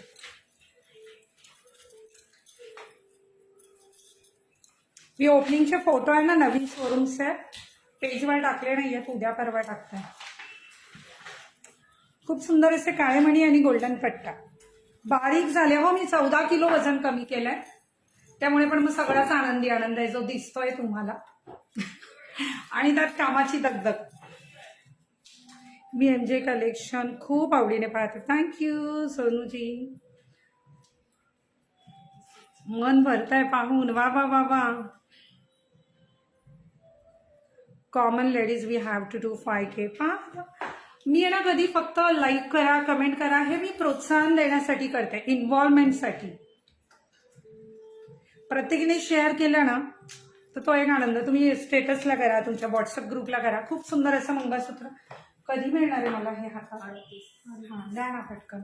मी ओपनिंगचे फोटो आहे ना नवीन शोरूमचे पेजवर टाकले नाही आहेत, उद्या परवा टाकताय. खूप सुंदर असे काळे मणी आणि गोल्डन पट्टा. बारीक झाले हो, मी 14 किलो वजन कमी केलंय. त्यामुळे पण मग सगळाच आनंदी आनंद आहे जो दिसतोय तुम्हाला. आणि त्यात कामाची दगदग. मी एमजे कलेक्शन खूप आवडीने पाहते. थँक्यू सोनूजी. मन भरतंय पाहून. वा वा वा वा. Common ladies we have to do 5K. पहा, मी ना कधी फक्त लाईक करा, कमेंट करा हे मी प्रोत्साहन देण्यासाठी करते, इन्व्हॉल्वमेंटसाठी. प्रत्येकीने शेअर केलं ना तर तो एक आनंद. तुम्ही स्टेटसला करा, तुमच्या व्हॉट्सअप ग्रुपला करा. खूप सुंदर असं मंगळसूत्र. कधी मिळणार आहे मला हे हातात? हां, द्या ना पटकन.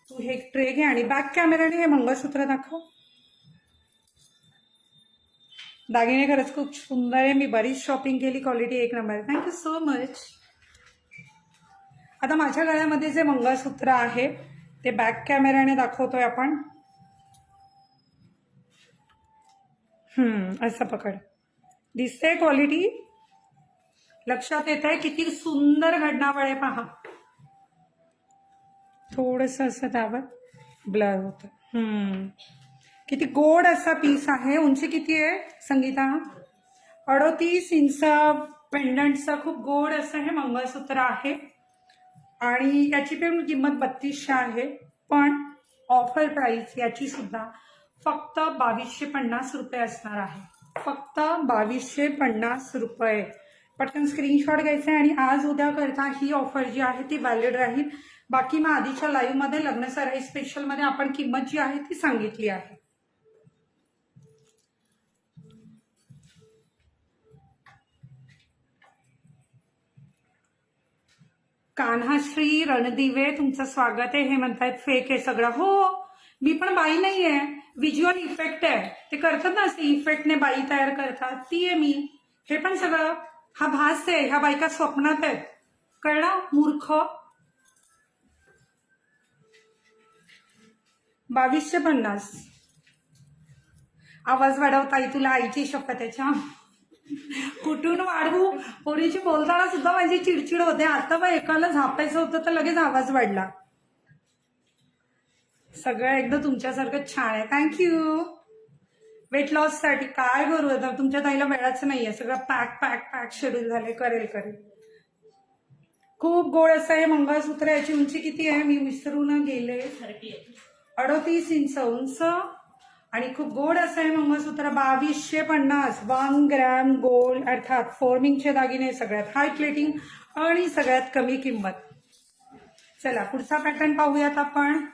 तू हे ट्रे घे आणि बॅक कॅमेराने हे मंगळसूत्र दाखव. दागिने खरंच खूप सुंदर आहे. मी बरीच शॉपिंग केली, क्वालिटी एक नंबर आहे. Thank you so much. आता माझ्या गळ्यामध्ये जे मंगळसूत्र आहे ते बॅक कॅमेराने दाखवतोय आपण. असं पकड. दिसते क्वालिटी? लक्षात येत आहे किती सुंदर घडणावळ आहे पहा. थोडस असं त्यावर ब्लर होत. किती गोड असा पीस आहे. उंची किती आहे संगीता? 38 इंच पेंडंटचा खूप गोड असं हे मंगळसूत्र आहे आणि याची पण किंमत 3200 आहे. पण ऑफर प्राइस याची सुद्धा फक्त 2250 रुपये असणार आहे. फक्त 2250 रुपये. पटकन स्क्रीनशॉट घ्यायचा आणि आज उद्या करता ही ऑफर जी आहे ती व्हॅलिड राहील. बाकी मग आधीच्या लाईव्ह मध्ये लग्न सराई स्पेशल मध्ये आपण किंमत जी आहे ती सांगितली आहे. कान्हाश्री रणदिवे तुमचं स्वागत आहे. हे म्हणतायत फेक आहे सगळं. हो, मी पण बाई नाहीये, व्हिज्युअल इफेक्ट आहे. ते करतात ना असे इफेक्टने बाई तयार करतात, ती आहे मी. हे पण सगळं हा भास आहे. ह्या बायका स्वप्नात आहेत, कळलं मूर्ख. 2250. आवाज वाढवताई तुला आईची शपथ त्याच्या. कुठून वाढवू? पोरीची बोलताना सुद्धा माझी चिडचिड होते. आता बा एकाला झापायचं होतं तर लगेच आवाज वाढला. सगळं एकदा तुमच्यासारखं छान आहे. थँक्यू. वेट लॉससाठी काय करू आता, तुमच्या ताईला वेळाच नाहीये, सगळं पॅक पॅक पॅक शेड्यूल झाले. करेल करेल. खूप गोड असं आहे मंगळसूत्र. याची उंची किती आहे मी विसरून गेले. 38 इंच उंच आणि खूप गोड असं आहे मंगळसूत्र. 2250 1 ग्रॅम गोल्ड अर्थात फॉर्मिंगचे दागिने, सगळ्यात हाय प्लेटिंग आणि सगळ्यात कमी किंमत. चला पुढचा पॅटर्न पाहूयात आपण.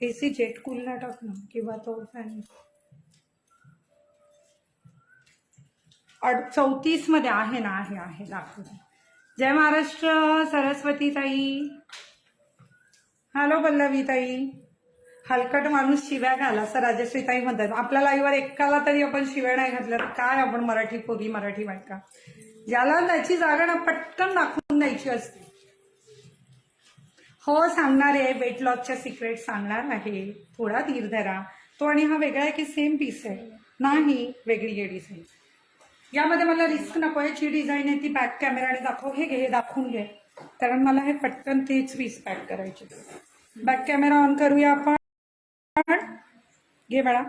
एसी जेट कूलला टाक ना किंवा तो फॅन. 34 मध्ये आहे ना, आहे दाखवते. जय महाराष्ट्र सरस्वती ताई. हॅलो पल्लवी ताई. हलकट माणूस शिव्या घाला असं राजश्री ताई म्हणतात. आपल्या लाईव्हवर एकाला तरी आपण शिव्या नाही घातल्या तर काय आपण मराठी पोरी, मराठी बायका. ज्याला त्याची जागा ना पटकन दाखवून द्यायची असते. हो सांगणार आहे, वेट लॉसच्या सिक्रेट सांगणार आहे. थोडा धीर धरा. तो आणि हा वेगळा आहे की सेम पीस आहे? नाही, वेगळी आहे डिझाईन. यामध्ये मला रिस्क नको आहे. जी डिझाईन आहे ती बॅक कॅमेराने दाखव. हे घे, हे दाखवून घे, कारण मला हे पटकन तेच पीस पॅक करायचे. बॅक कॅमेरा ऑन करूया आपण. घे बाळा,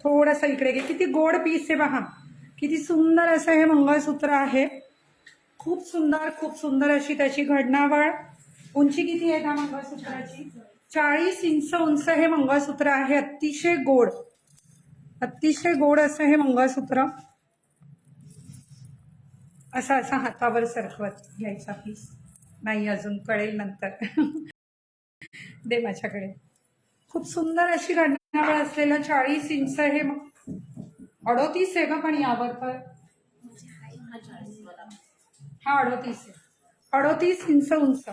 थोडंसं इकडे घे. किती गोड पीस आहे पहा, किती सुंदर असं हे मंगळसूत्र आहे. खूप सुंदर अशी त्याची घडणावळ. उंची किती आहे त्या मंगळसूत्राची? 40 इंच उंच हे मंगळसूत्र आहे. अतिशय गोड असं हे मंगळसूत्र. असं हातावर सरकवत घ्यायचा पीस. नाही अजून कळेल नंतर. दे माझ्याकडे. खूप सुंदर अशी घडणावळ असलेलं 40 इंच हे 38 आहे का पण यावर तर हा 38 आहे. 38 इंच उंच.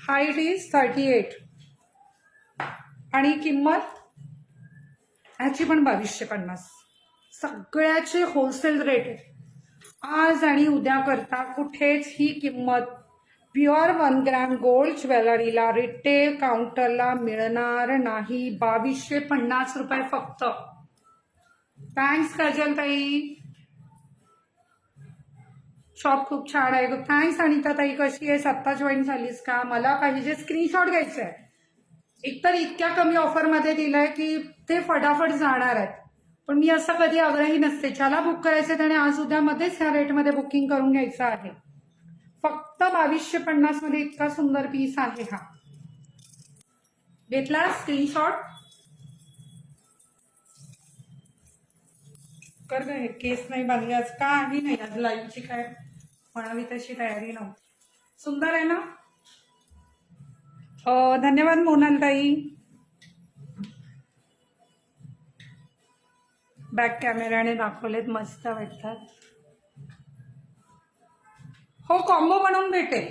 हाईट इज 38 आणि किंमत ह्याची पण 2250. सगळ्याचे होलसेल रेट आहे. आज आणि उद्या करता कुठेच ही किंमत प्युअर 1 ग्रॅम गोल्ड ज्वेलरीला रिटेल काउंटरला मिळणार नाही. 2250 रुपये फक्त. थँक्स काजल ताई. शॉप खूप छान आहे. थँक्स अनिता ताई. कशी आहे? आत्ता जॉईन झालीस का? मला पाहिजे स्क्रीनशॉट घ्यायचा आहे. एकतर इतक्या कमी ऑफरमध्ये दिलंय की ते फटाफट जाणार आहेत. पण मी असं कधी आग्रही नसते. ज्याला बुक करायचं त्याने आज उद्यामध्येच ह्या रेटमध्ये बुकिंग करून घ्यायचं आहे. फक्त 2250 मध्ये इतका सुंदर पीस आहे हा. घेतला स्क्रीनशॉट? कर ग. हे केस नाही बांधले आज. काही नाही आज लाईव्हची काय म्हणावी तशी तयारी नव्हती. सुंदर आहे ना? धन्यवाद मोनाल ताई. बॅक कॅमेराने दाखवलेत, मस्त वाटतात. हो कॉम्बो बनवून भेटेल.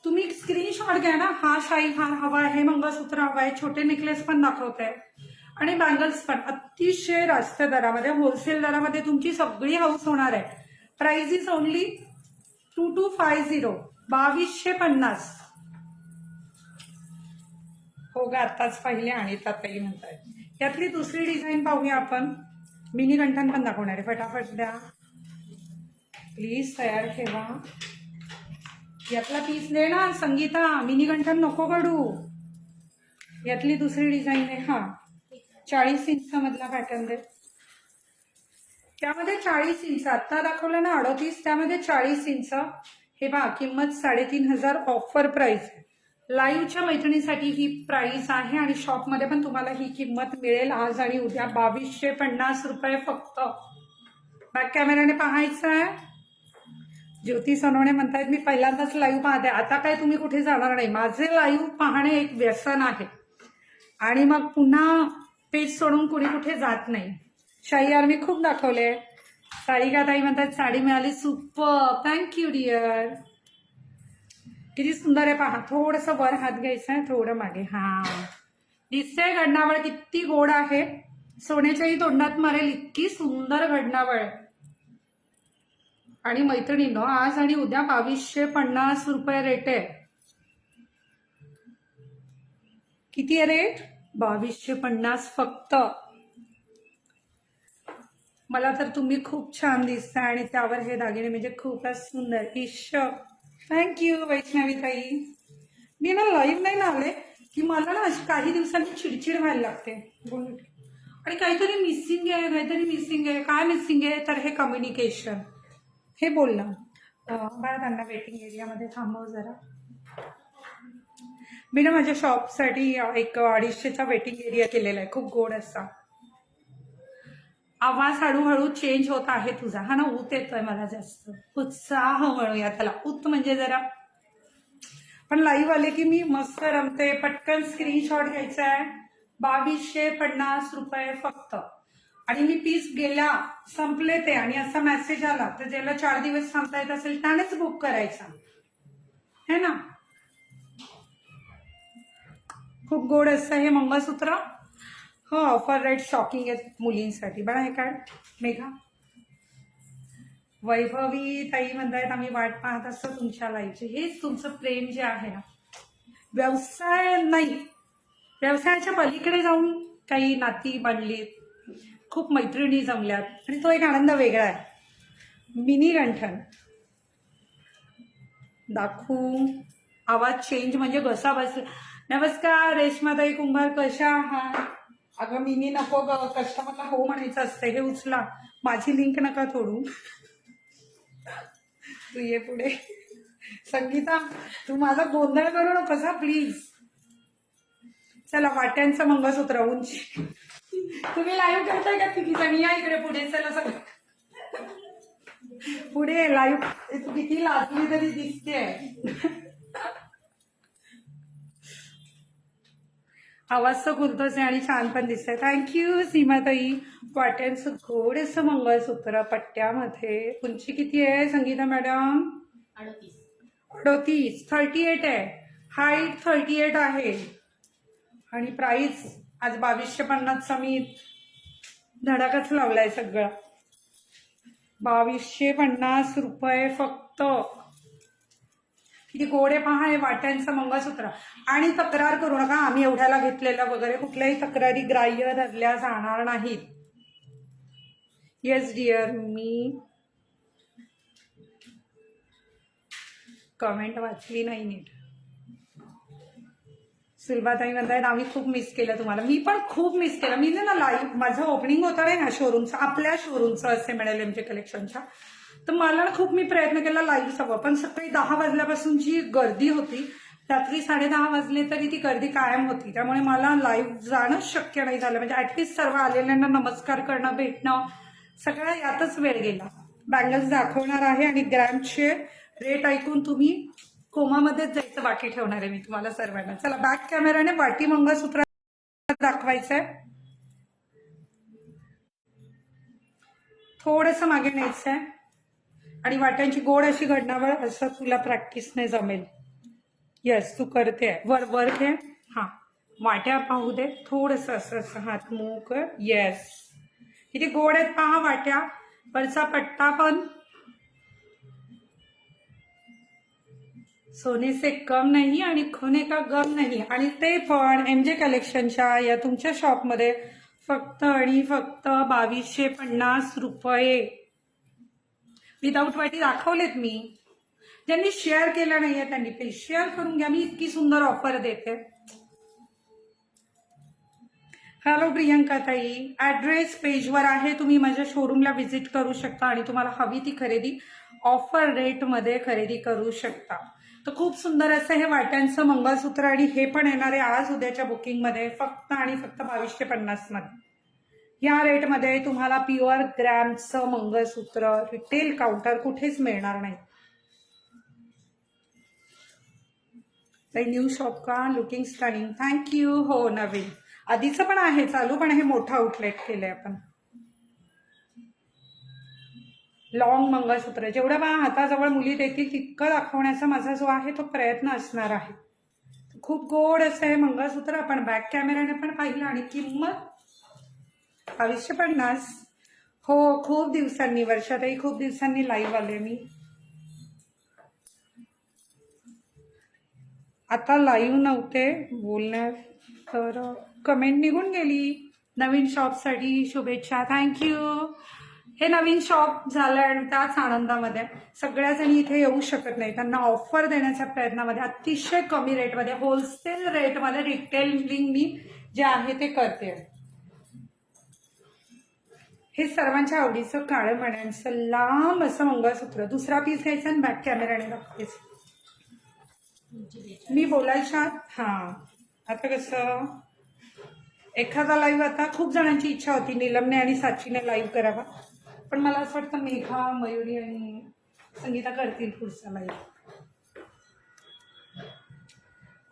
तुम्ही स्क्रीनशॉट घ्या ना. हा शाही हार हवा आहे, मंगळसूत्र हवा आहे, छोटे नेकलेस पण दाखवत आहे आणि बँगल्स पण अतिशय रास्त दरामध्ये, होलसेल दरामध्ये तुमची सगळी हाऊस होणार आहे. Price is only 2250. 2250. हो ग, आताच पाहिले आणि ताई म्हणताय. यातली दुसरी डिझाईन पाहूया आपण. मिनी गंठन पण दाखवणार आहे. फटाफट द्या प्लीज, तयार ठेवा. यातला पीस दे ना संगीता. मिनी गंठन नको काढू. यातली दुसरी डिझाईन आहे. हा 40 इंच मधला पॅटर्न दे. त्यामध्ये 40 इंच आता दाखवलं ना 38, त्यामध्ये 40 इंच. हे पहा, किंमत 3500 ऑफर प्राइस. लाईव्हच्या मैत्रिणीसाठी ही प्राइस आहे आणि शॉपमध्ये पण तुम्हाला ही किंमत मिळेल आज आणि उद्या. 2250 रुपये फक्त. बॅक कॅमेराने पाहायचं आहे. ज्योती सोनवणे म्हणतायत मी पहिल्यांदाच लाईव्ह पाहते. आता काय तुम्ही कुठे जाणार नाही. माझे लाईव्ह पाहणे एक व्यसन आहे आणि मग पुन्हा पेज सोडून कुणी कुठे जात नाही. शाही हार मी खूप दाखवले. सारिका ताई म्हणतात साडी मिळाली, सुपर, थँक्यू डिअर. किती सुंदर आहे पहा. थोडंसं वर हात घ्यायचा आहे, थोडं मागे. हा दिसते घडणावळ किती गोड आहे. सोन्याच्याही तोंडात मारेल इतकी सुंदर घडणावळ. आणि मैत्रिणींनो, आज आणि उद्या 2250 रुपये रेट आहे. किती आहे रेट? 2250 फक्त. मला तर तुम्ही खूप छान दिसताय आणि त्यावर हे दागिने म्हणजे खूपच सुंदर. ईश, थँक्यू वैष्णवी ताई. मी ना लाईव्ह नाही ना आले की मला ना अशी काही दिवसांनी चिडचिड व्हायला लागते बोल. आणि काहीतरी मिसिंग आहे, काहीतरी मिसिंग आहे. काय मिसिंग आहे तर हे कम्युनिकेशन, हे बोलणं. बरं, त्यांना वेटिंग एरियामध्ये थांबव जरा. मी ना माझ्या शॉपसाठी एक 250चा वेटिंग एरिया केलेला आहे, खूप गोड असा. आवाज हळूहळू चेंज होत आहे तुझा. हा ना, ऊत येतोय मला जास्त. उत्साह म्हणूया त्याला, ऊत म्हणजे जरा. पण लाईव्ह आले की मी मस्त रमते. पटकन स्क्रीनशॉट घ्यायचा आहे. 2250 रुपये फक्त. आणि मी पीस गेला, संपले ते, आणि असा मेसेज आला तर ज्याला 4 दिवस थांबता येत असेल त्यानेच बुक करायचा, है ना. खूप गोड असतं हे मंगळसूत्र. हो, ऑफर रेट शॉकिंग आहेत मुलींसाठी. बघा हे काय, मेघा वैभवी ताई म्हणतायत आम्ही वाट पाहत असतो तुमच्या लाईव्हची. हेच तुमचं प्रेम जे आहे ना, व्यवसाय नाही, व्यवसायाच्या पलीकडे जाऊन काही नाती बांधलीत, खूप मैत्रिणी जमल्यात, आणि तो एक आनंद वेगळा आहे. मिनी गंठन दाखवू, आवाज चेंज म्हणजे घसा बसला. नमस्कार रेश्माताई कुंभार, कशा आहात? अगं मिनी नको ग, कस्टमरला हो म्हणायचं असते. हे उचला, माझी लिंक नका तोडू. तू ये पुढे. संगीता, तू माझा गोंधळ करू नकोस हा प्लीज. चला, वाट्यांचं मंगळसूत्र उंची. तुम्ही लाईव्ह करताय का किती जणी? या इकडे पुढे. चला सगळं पुढे लाईव्ह. तू किती लाजली तरी दिसते. आवाज तर खुलतोच आहे आणि छान पण दिसतंय. थँक्यू सीमाताई. वाट्यांचं गोड असं मंगळसूत्र पट्ट्यामध्ये. उंची किती आहे संगीता मॅडम? 38. 38 आहे. हाईट 38 आहे. आणि प्राइस आज 2250चा मी धडाकाच लावलाय सगळं. 2250 रुपये फक्त. किती गोड आहे पहा हे वाट्यांचं मंगळसूत्र. आणि तक्रार करू नका आम्ही एवढ्याला घेतलेलं वगैरे, कुठल्याही तक्रारी ग्राह्य धरल्या जाणार नाहीत. येस डिअर, मी कमेंट वाचली नाही नीट. सुलभाताई म्हणतायत आम्ही खूप मिस केलं तुम्हाला. मी पण खूप मिस केलं. मी ना लाईव्ह माझं ओपनिंग होतं नाही ना शोरूमचं, आपल्या शोरूमचं असे मिळेल एमजे कलेक्शनच्या, तर मला खूप मी प्रयत्न केला लाईव्ह हवं. पण सकाळी 10 वाजल्यापासून जी गर्दी होती, रात्री 10:30 वाजले तरी ती गर्दी कायम होती. त्यामुळे मला लाईव्ह जाणं शक्य नाही झालं. म्हणजे ऍटलिस्ट सर्व आलेल्यांना नमस्कार करणं, भेटणं, सगळ्या यातच वेळ गेला. बँगल्स दाखवणार आहे आणि ग्रॅमचे रेट ऐकून तुम्ही कोमामध्येच जायचं बाकी ठेवणार आहे मी तुम्हाला सर्वांना. चला, बॅक कॅमेराने वाटी मंगळसूत्र दाखवायचंय. थोडंसं मागे न्यायचंय आणि वाट्यांची गोड अशी घडणावर असं तुला प्रॅक्टिसने जमेल. येस, तू करते. वर वर घे. हा, वाट्या पाहू दे. थोडंसं असं असं हात मूव कर. येस, किती गोड आहेत पहा वाट्या. वरचा पट्टा पण सोने से कम नाही आणि खोने का गम नाही. आणि ते पण एमजे कलेक्शनच्या या तुमच्या शॉपमध्ये फक्त आणि फक्त 2250 रुपये. विदाऊट वाटी दाखवलेत मी. ज्यांनी शेअर केलं नाहीये त्यांनी प्लीज शेअर करून घ्या. मी इतकी सुंदर ऑफर देते. हॅलो प्रियंका ताई, ऍड्रेस पेजवर आहे, तुम्ही माझ्या शोरूमला व्हिजिट करू शकता आणि तुम्हाला हवी ती खरेदी ऑफर रेटमध्ये खरेदी करू शकता. तर खूप सुंदर असं हे वाट्यांचं मंगळसूत्र, आणि हे पण येणार आहे आज उद्याच्या बुकिंगमध्ये फक्त आणि फक्त 2250 मध्ये. या रेटमध्ये तुम्हाला प्युअर ग्रॅमचं मंगळसूत्र रिटेल काउंटर कुठेच मिळणार नाही. न्यू शॉप का? Looking stunning. थँक्यू. हो, नवीन आधीचं पण आहे चालू, पण हे मोठं आउटलेट केलंय आपण. लॉंग मंगळसूत्र जेवढं बा हाताजवळ मुली देतील तितकं दाखवण्याचा माझा जो आहे तो प्रयत्न असणार आहे. खूप गोड असं आहे मंगळसूत्र. आपण बॅक कॅमेराने पण पाहिलं. आणि किंमत 2250. हो, खूप दिवसांनी वर्षातही खूप दिवसांनी लाईव्ह आले मी. आता लाईव्ह नव्हते बोलणार तर कमेंट निघून गेली. नवीन शॉपसाठी शुभेच्छा. थँक्यू. हे नवीन शॉप झालं आणि त्याच आनंदामध्ये सगळ्या जणी इथे येऊ शकत नाही. त्यांना ऑफर देण्याच्या प्रयत्नामध्ये अतिशय कमी रेटमध्ये होलसेल रेटमध्ये रिटेलिंग मी जे आहे ते करते. हे सर्वांच्या आवडीचं काळं मण्यांचं लांब असं मंगळसूत्र. दुसरा पीस घ्यायचा आणि बॅक कॅमेराने दाखवायचं. मी बोलायच्या हां आता कसं एखादा लाईव्ह आता खूप जणांची इच्छा होती नीलमने आणि साचीने लाईव्ह करावा, पण मला असं वाटतं मेघा, मयुरी आणि संगीता करतील पुढचा लाईव्ह.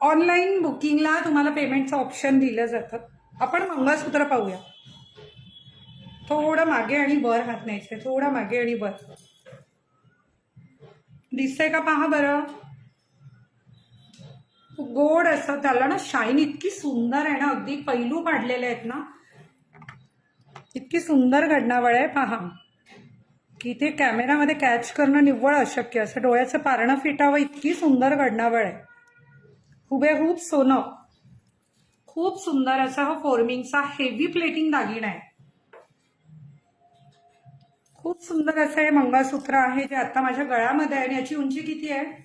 ऑनलाईन बुकिंगला तुम्हाला पेमेंटचं ऑप्शन दिलं जातं. आपण मंगळसूत्र पाहूया. थोडं मागे आणि वर हात न्यायचंय, थोडं मागे आणि वर. दिसतंय का पहा बरं. गोड असं त्याला ना शाईन इतकी सुंदर आहे ना, अगदी पैलू पाडलेले आहेत ना, इतकी सुंदर घडणावळ आहे पहा की ते कॅमेरामध्ये कॅच करणं निव्वळ अशक्य. असं डोळ्याचं पारणं फिटावं इतकी सुंदर घडणावळ आहे. हुबेहूब सोनं. खूप सुंदर असा हा फॉर्मिंगचा हेवी प्लेटिंग दागिना आहे. खूप सुंदर असं हे मंगळसूत्र आहे जे आता माझ्या गळ्यामध्ये आहे. आणि याची उंची किती आहे?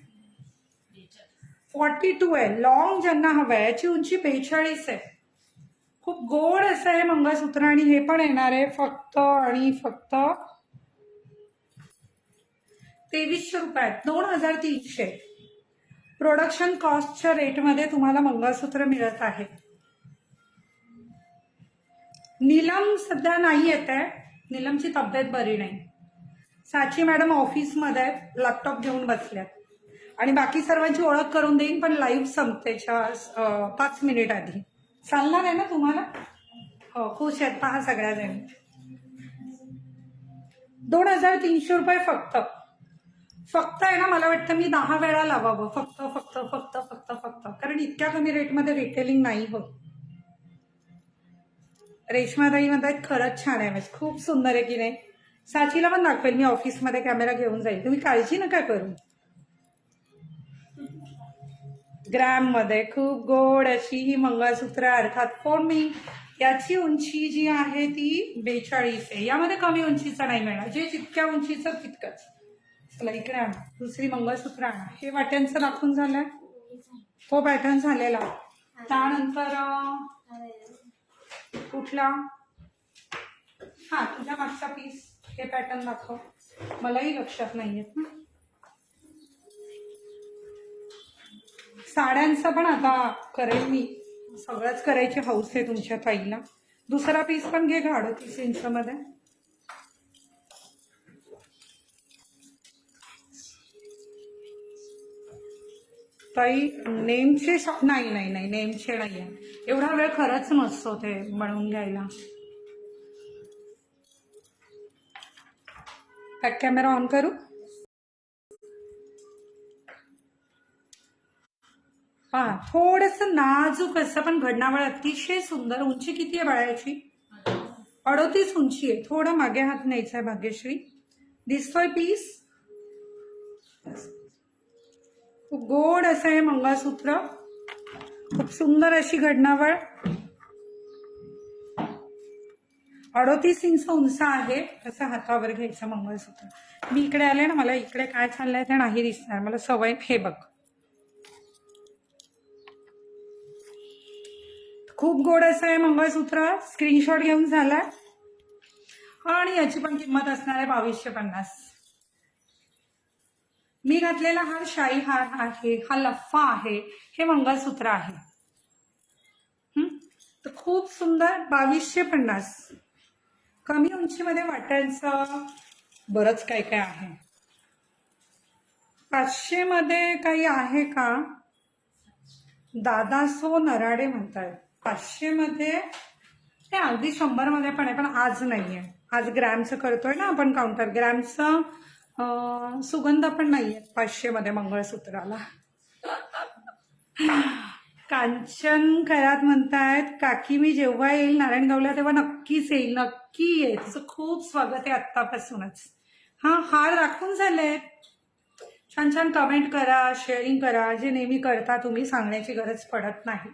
42 आहे. लॉंग ज्यांना हवं आहे याची उंची 42 आहे. खूप गोड असं आहे मंगळसूत्र आणि हे पण येणार आहे फक्त आणि फक्त 2300 रुपयात. 2300 प्रोडक्शन कॉस्टच्या रेटमध्ये तुम्हाला मंगळसूत्र मिळत आहे. नीलम सध्या नाही येत आहे, नीलमची तब्येत बरी नाही. साची मॅडम ऑफिसमध्ये आहेत, लॅपटॉप घेऊन बसल्यात. आणि बाकी सर्वांची ओळख करून देईन पण लाईव्ह संपतेच्या 5 मिनिट आधी. चालणार आहे ना तुम्हाला? हो, खुश आहेत पहा सगळ्या जणी. 2300 रुपये फक्त. फक्त आहे ना, मला वाटतं मी 10 वेळा लावावं. फक्त फक्त फक्त फक्त फक्त कारण इतक्या कमी रेटमध्ये रिटेलिंग नाही होत. रेशमाताई म्हणतात खरंच छान आहे, खूप सुंदर आहे की नाही. साचीला पण दाखवेल मी, ऑफिसमध्ये कॅमेरा घेऊन जाईल, तुम्ही काळजी नका करू. ग्रॅम मध्ये खूप गोड अशी ही मंगळसूत्र अर्थात फॉर्मिंग. याची उंची जी आहे ती 42 आहे. यामध्ये कमी उंचीचं नाही मिळणार, जे जितक्या उंचीचं तितकंच. चला इकडे आणा, दुसरी मंगळसूत्र आणा. हे वाट्यांचं दाखवून झालंय, तो पॅटर्न झालेला. त्यानंतर कुठला? हा तुझ्या मागचा पीस, हे पॅटर्न दाखव. मलाही लक्षात नाहीयेत ना. साड्यांचं पण आता करेल मी, सगळंच करायची हौस आहे तुमच्या ताईला. दुसरा पीस पण घे 38 इंचमध्ये. ताई नेमचे नाही नाही नाही नेमचे नाही आहे. एवढा वेळ खरंच नसतो ते बनवून घ्यायला. बॅक कॅमेरा ऑन करू. हा थोडंसं नाजूक असं पण घडणावळ अतिशय सुंदर. उंची किती आहे बाळाची? 38 उंची आहे. थोडं मागे हात न्यायचा आहे भाग्यश्री. दिसतोय पीस? खूप गोड असं आहे मंगळसूत्र, खूप सुंदर अशी घडणावळ. 38 इंच उंच आहे. असं हातावर घ्यायचं मंगळसूत्र. मी इकडे आले ना, मला इकडे काय चाललंय ते नाही दिसणार, मला सवय. हे बघ खूप गोड असं आहे मंगळसूत्र. स्क्रीनशॉट घेऊन झालाय. आणि याची पण किंमत असणार आहे 2250. मी घातलेला हा शाही हार आहे, हा लफ्फा आहे, हे मंगळसूत्र आहे. तर खूप सुंदर. 2250. कमी उंचीमध्ये वाटायचं बरंच काय काय आहे. 500 मध्ये काही आहे का? दादासो नराडे म्हणतायत 500 मध्ये. हे अगदी 100 मध्ये पण आहे, पण आज नाहीये. आज ग्रॅमचं करतोय ना आपण काउंटर. ग्रॅमचं सुगंध पण नाहीये 500 मध्ये मंगळसूत्राला. कांचन खैरात म्हणतायत काकी मी जेव्हा येईल नारायणगावला तेव्हा नक्कीच येईल. नक्की येईल, तुझं खूप स्वागत आहे आत्तापासूनच. हा हार दाखवून झाले. छान छान कमेंट करा, शेअरिंग करा, जे नेहमी करता तुम्ही, सांगण्याची गरज पडत नाही.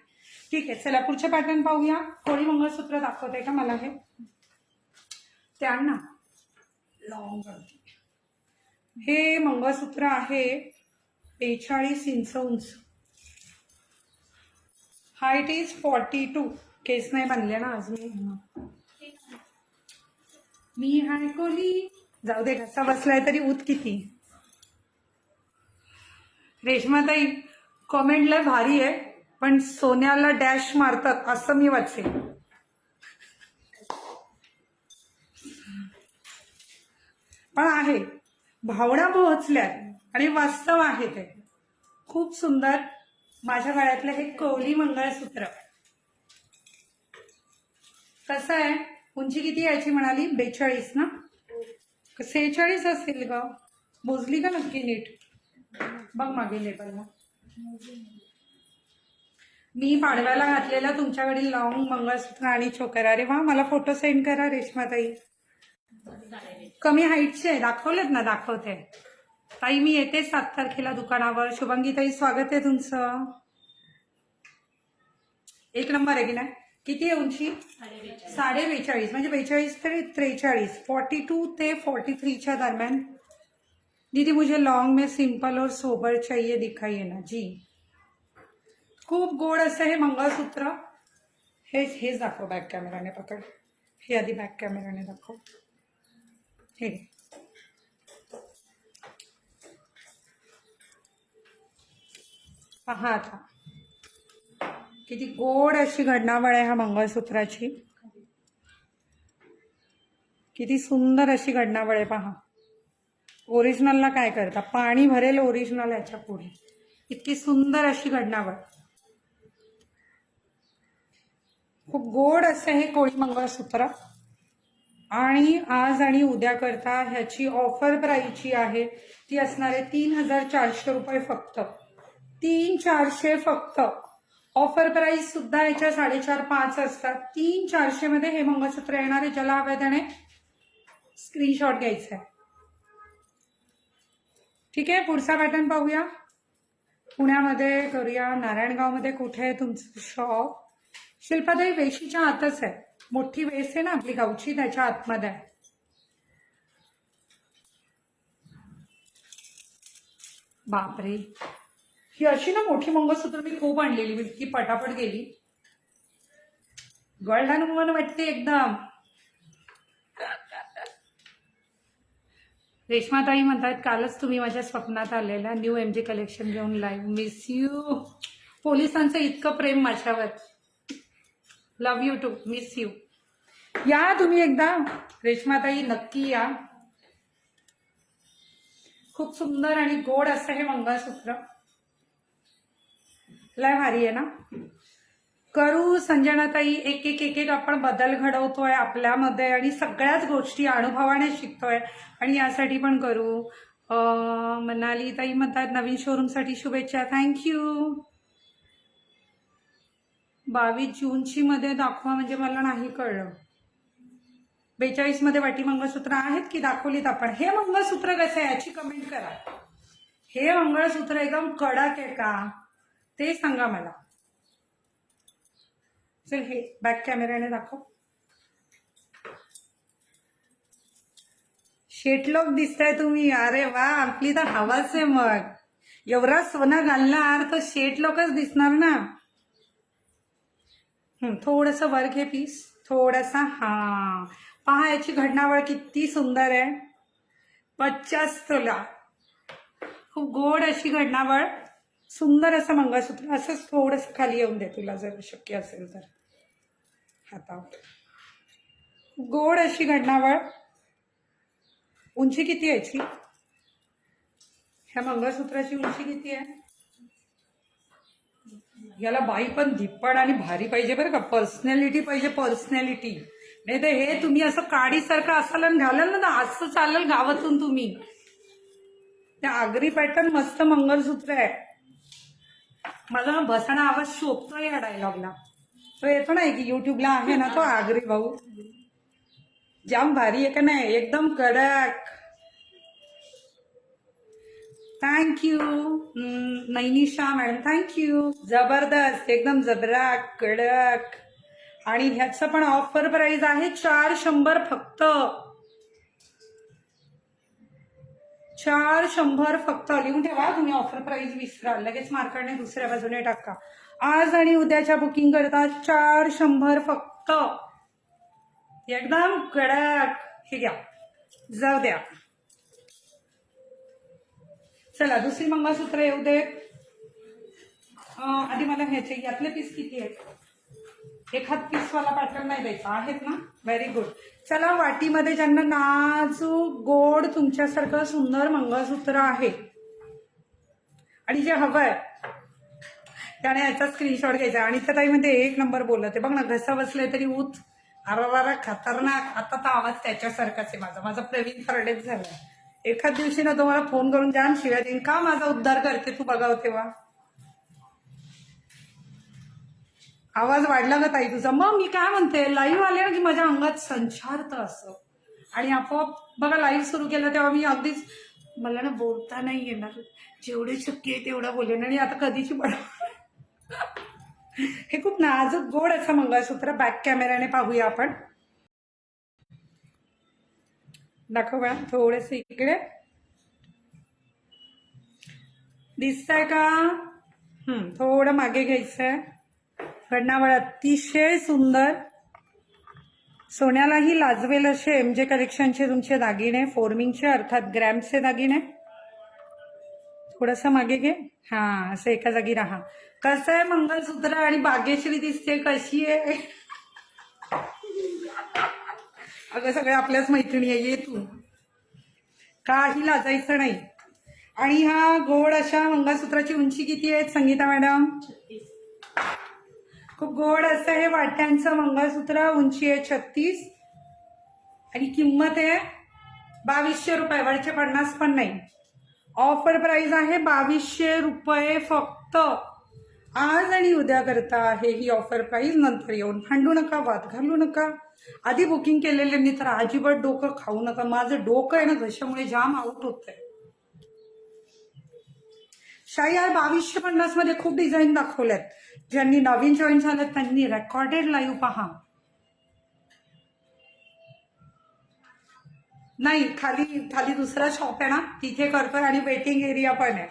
ठीक आहे, चला पुढचे पॅटर्न पाहूया. कोळी मंगळसूत्र दाखवते का मला? हे ते आण ना. लॉंग करते. हे मंगळसूत्र आहे 42 इंच उंच. Height is 42. केस नाही बांधले ना आज मी हाय कोली. जाऊ दे, कसा बसलाय तरी ऊत किती. रेश्माताई कॉमेंटला भारी आहे, पण सोन्याला डॅश मारतात असं मी वाचते. पण आहे, भावना पोहोचल्यात आणि वास्तव आहे ते खूप सुंदर. माझ्या गळ्यातलं हे कोली मंगळसूत्र कसं आहे, उंची किती याची म्हणाली? 42 ना? 46 असेल ग. मोजली का नक्की नीट? बघ मागे लेबलला. मी पाडव्याला घातलेलं तुमच्याकडील लॉंग मंगळसूत्र आणि चोकर. अरे वा, मला फोटो सेंड करा रेश्माताई. कमी हाईटचे दाखवलेत ना? दाखवते ताई. मी येते 7 तारखेला दुकानावर. शुभांगी ताई स्वागत आहे तुमचं. एक नंबर आहे की नाही? किती आहे उंची? 42.5 म्हणजे 42 ते 43. 42 ते 43च्या दरम्यान. दीदी मुझे लॉन्ग में सिंपल और सोबर चाहिए, दिखाइए ना जी. खूप गोड असं हे मंगळसूत्र. हेच दाखव बॅक कॅमेराने. पकड हे आधी बॅक कॅमेराने दाखव. हे पहा आता किती गोड अशी घडणावळ आहे ह्या मंगळसूत्राची. किती सुंदर अशी घडणावळ आहे पहा. ओरिजिनलला काय करता, पाणी भरेल ओरिजिनल याच्या पुढे. इतकी सुंदर अशी घडणावळ. खूप गोड असं हे कोळी मंगळसूत्र. आणि आज आणि उद्या करता ह्याची ऑफर प्राईसची आहे. ती असणार आहे 3,400 रुपये फक्त. 3,400 फक्त. ऑफर प्राइस सुद्धा याच्या 4.5-5 असतात. 3,400 मध्ये हे मंगळसूत्र येणार आहे. ज्याला हवं त्याने स्क्रीनशॉट घ्यायचा आहे. ठीक आहे, पुढचा पॅटर्न पाहूया. पुण्यामध्ये करूया. नारायणगावमध्ये कुठे आहे तुमचं शॉप? शिल्पाताई वेशीच्या आतच आहे. मोठी वेस आहे ना आपली गावची, त्याच्या आतमध्ये आहे. बापरे, ही अशी ना मोठी मंगळसूत्र मी खूप आणलेली. इतकी पटापट गेली. गोल्डन वुमन वाटते एकदम. रेश्माताई म्हणतात कालच तुम्ही माझ्या स्वप्नात आलेला न्यू MG कलेक्शन घेऊन लाईव्ह. Miss you. पोलिसांचं इतकं प्रेम माझ्यावर. लव यू टू. Miss you. या तुम्ही एकदा रेश्माताई, नक्की या. खूप सुंदर आणि गोड असं हे मंगळसूत्र. लय भारी आहे ना? करू संजनाताई. एक आपण बदल घडवतोय आपल्यामध्ये आणि सगळ्याच गोष्टी अनुभवाने शिकतोय आणि यासाठी पण करू. मनाली ताई म्हणतात नवीन शोरूमसाठी शुभेच्छा. थँक्यू. 22 जूनची मध्ये दाखवा म्हणजे मला नाही कळलं. 42 मध्ये वाटी मंगळसूत्र आहेत की दाखवलीत आपण? हे मंगळसूत्र कसं आहे याची कमेंट करा. हे मंगळसूत्र एकदम कडक आहे का ते सांगा मला. चल हे बॅक कॅमेराने दाखव. शेटलोक दिसताय तुम्ही. अरे वा, आपली तर हवाच आहे. मग एवढा सोना घालणार तर शेटलोकच दिसणार ना. थोडस वर घे पीस. थोडासा. हा पहा याची घडणावळ किती सुंदर आहे. 50 तोला. खूप गोड अशी घडणावळ. सुंदर असं मंगळसूत्र. असंच थोडंसं खाली येऊन दे तुला जर शक्य असेल तर हातावर. गोड अशी घडणावळ. उंची किती आहे याची? ह्या मंगळसूत्राची उंची किती आहे? याला बाई पण धिप्पड आणि भारी पाहिजे बरं का. पर्सनॅलिटी पाहिजे, पर्सनॅलिटी. नाही तर हे तुम्ही असं काडीसारखं असाल घालाल ना असं चालेल गावातून तुम्ही. त्या आगरी पॅटर्न मस्त मंगळसूत्र आहे. मला बसणा आवाज शोभतोय या डायलॉगला. तो येतो ना एक युट्यूबला आहे ना तो आगरी भाऊ. जाम भारी आहे का नाही? एकदम कडक. Thank you Nainisha madam. थँक्यू. जबरदस्त. एकदम जबराक कडक. आणि ह्याचं पण ऑफर प्राइस आहे 400 फक्त. 400 फक्त. लिहून ठेवा तुम्ही, ऑफर प्राइस विसराल, लगेच मार्करने दुसऱ्या बाजूने टाका. आज आणि उद्याच्या बुकिंग करता 400 फक्त, एकदम कडक. हे घ्या, जाऊ द्या. चला दुसरी मंगळसूत्र येऊ दे. आधी मला ह्याचे यातले पीस किती आहेत? एखाद पीसवाला पॅटर्न नाही द्यायचा, आहेत ना? Very good. चला वाटीमध्ये ज्यांना नाजूक गोड तुमच्यासारखं सुंदर मंगळसूत्र आहे आणि जे हवंय त्याने याचा स्क्रीनशॉट घ्यायचा. आणि त्या ताईमध्ये 1 नंबर बोलत आहे बघ ना, घसा बसले तरी उत अरा खतरनाक. आता तर आवाज त्याच्यासारखाच आहे माझा प्रवीण फर्डेच झाला. एखाद दिवशी ना तुम्हाला फोन करून जाम शिव्या देईन, का माझा उद्धार करते तू बघावं तेव्हा. आवाज वाढला का ताई तुझा? मग मी काय म्हणते, लाईव्ह आले ना की माझ्या अंगात संचारतं असं. आणि आपोआप बघा लाईव्ह सुरू केलं तेव्हा मी अगदीच, मला ना बोलता नाही येणार, जेवढे शक्य आहे तेवढं बोलेन. आणि आता कधीची हे खूप नाजूक गोड असं मंगळसूत्र. बॅक कॅमेऱ्याने पाहूया आपण. दाखव बघा थोडेसे इकडे, दिसतंय का? थोडं मागे घ्यायचंय. घडणावळ अतिशय सुंदर, सोन्यालाही लाजवेल असे MJ कलेक्शनचे तुमचे दागिने, फॉर्मिंगचे अर्थात ग्रॅमचे दागिने. थोडंसं मागे घे. हा, असं एका जागी राहा. कसं आहे मंगळसूत्र? आणि बागेश्री दिसते कशी आहे? अगं सगळे आपल्याच मैत्रिणी आहे, ये तू, काही लाजायचं नाही. आणि ह्या गोड अशा मंगळसूत्राची उंची किती आहे संगीता मॅडम? खूप गोड असं हे वाट्यांचं मंगळसूत्र, उंची आहे 36 आणि किंमत आहे 2200 रुपये. वरचे 50 पण नाही. ऑफर प्राइस आहे 2200 रुपये फक्त. आज आणि उद्या करता आहे ही ऑफर प्राइस. नंतर येऊन भांडू नका, वाद घालू नका. आधी बुकिंग केलेल्यांनी तर अजिबात डोकं खाऊ नका. माझं डोकं आहे ना घशामुळे जाम आउट होत आहे. शाई आहे 2250 मध्ये खूप डिझाईन दाखवल्यात. ज्यांनी नवीन जॉईन झालं त्यांनी रेकॉर्डेड लाईव्ह पहा. नाही, खाली दुसरा शॉप आहे ना, तिथे करतोय आणि वेटिंग एरिया पण आहे.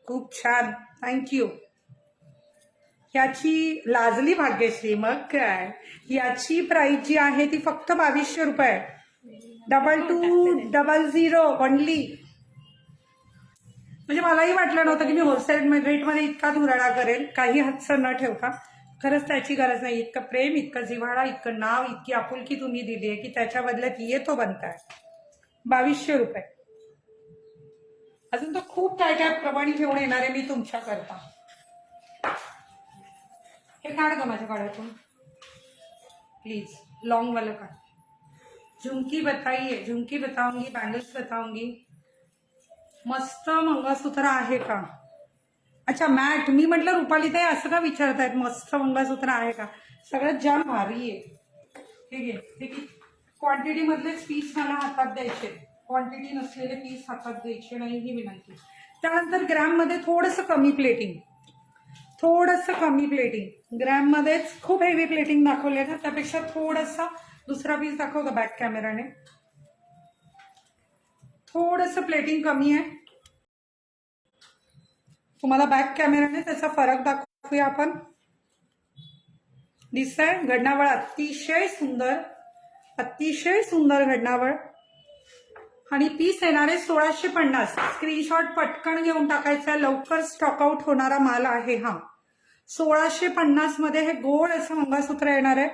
खूप छान, थँक्यू. याची लाजली भाग्यश्री, मग काय. याची प्राइस जी आहे ती फक्त 2200 रुपये. 2200 ओनली. म्हणजे मलाही वाटलं नव्हतं की मी होलसेल रेटमध्ये इतका धुराडा करेल, काही हातसर न ठेवता. खरंच त्याची गरज नाही. इतकं प्रेम, इतकं जिव्हाळा, इतकं नाव, इतकी आपुलकी तुम्ही दिली आहे की त्याच्या बदल्यात येतो बनताय. 2200 रुपये. अजून तो खूप काय काय प्रमाणे घेऊन येणार आहे मी तुमच्याकरता. हे काढ ग माझ्या काढातून प्लीज, लॉन्ग वाला काढ. झुमकी बताइए, झुमकी बताऊंगी, बैंगल्स बताऊंगी. मस्त मंगळसूत्र आहे का? अच्छा मॅट. मी म्हटलं रुपाली ताई असं का विचारतायत, मस्त मंगळसूत्र आहे का? सगळ्यात जाम भारी आहे. हे घे, हे क्वांटिटी मधलेच पीस मला हातात द्यायचे, क्वांटिटी नसलेले पीस हातात द्यायचे नाही ही विनंती. त्यानंतर ग्रॅम मध्ये थोडंसं कमी प्लेटिंग, ग्रॅम मध्येच खूप हेवी प्लेटिंग दाखवले ना, त्यापेक्षा थोडासा दुसरा पीस दाखव का बॅक कॅमेराने. थोडंसं प्लेटिंग कमी आहे. तुम्हाला बॅक कॅमेराने त्याचा फरक दाखवूया आपण. दिसतंय घडणावळ अतिशय सुंदर घडणावळ. आणि पीस येणारे 1650. स्क्रीनशॉट पटकन घेऊन टाकायचा, लवकर स्टॉक आउट होणारा माल आहे हा. 1650 मध्ये हे गोड असं मंगळसूत्र येणार आहे.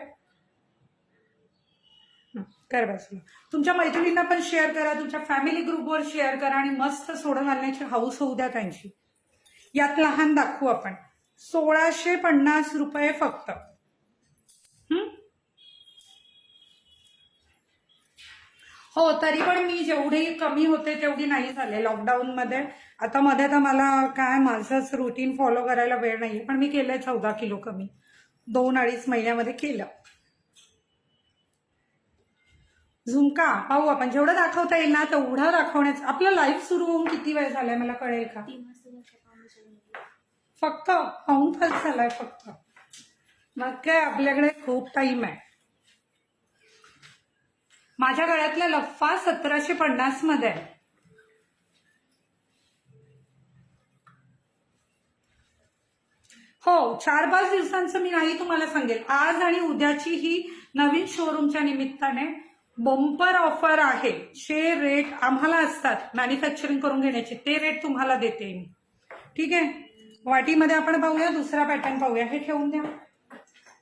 कर बसली. तुमच्या मैत्रिणींना पण शेअर करा, तुमच्या फॅमिली ग्रुपवर शेअर करा आणि मस्त सोडून घालण्याची हाऊस होऊ द्या त्यांची. यात लहान दाखवू आपण. 1650 रुपये फक्त. हो, तरी पण मी जेवढी कमी होते तेवढी नाही झाले लॉकडाऊन मध्ये. आता मध्ये तर मला काय माझंच रुटीन फॉलो करायला वेळ नाही, पण मी केलंय 14 किलो कमी 2-2.5 महिन्यामध्ये केलं. झुमका पाहू आपण, जेवढं दाखवता येईल ना तेवढं दाखवण्याचं. आपलं लाईव्ह सुरू होऊन किती वेळ झालाय मला कळेल का? फक्त पाऊण तास झालाय फक्त. मग काय आपल्याकडे खूप टाइम आहे. माझ्या गळ्यातला लफ्फा 1750 मध्ये आहे. हो, 4-5 दिवसांचं मी नाही तुम्हाला सांगेल. आज आणि उद्याची ही नवीन शोरूमच्या निमित्ताने बंपर ऑफर आहे. जे रेट आम्हाला असतात मॅन्युफॅक्चरिंग करून घेण्याचे ते रेट तुम्हाला देते मी. ठीक आहे. वाटीमध्ये आपण पाहूया, दुसरा पॅटर्न पाहूया. हे ठेवून द्या,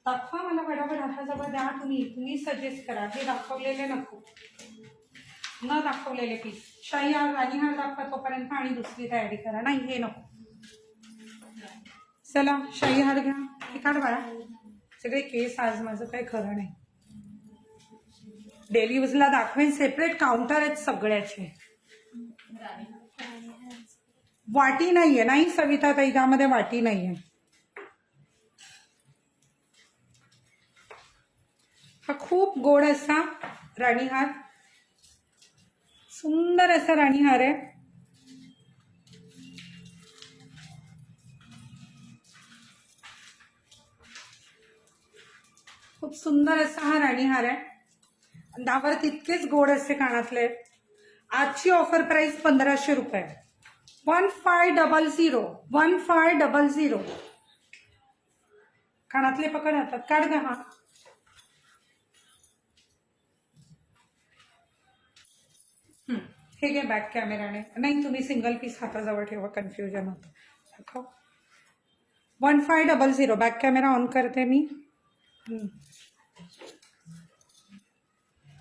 दाखवा मला बडाबड हाताजवळ द्या. तुम्ही सजेस्ट करा. हे दाखवलेले नको, न दाखवलेले पीस. शाही हार राणी हार दाखवा तोपर्यंत आणि दुसरी तयारी करा. नाही हे नको. चला शाही हार घ्या. हे काढ बाळा. सगळे केस आज माझं काही खरं नाही. डेली यूजला दाखवेन. सेपरेट काउंटर आहेत सगळ्याचे. वाटी नाहीये. नाही सविता ताई, त्यामध्ये वाटी नाहीये. हा खूप गोड असा राणीहार, सुंदर असा राणीहार आहे. खूप सुंदर असा हा राणीहार आहे. त्यावर तितकेच गोड असे कानातले. आजची ऑफर प्राइस 1500 रुपये. 1500 1500. कानातले पकड हातात काढ ग. हा हे घे बॅक कॅमेराने. नाही तुम्ही सिंगल पीस हाताजवळ ठेवा, कन्फ्युजन होतं. दाखव. 1500. बॅक कॅमेरा ऑन करते मी.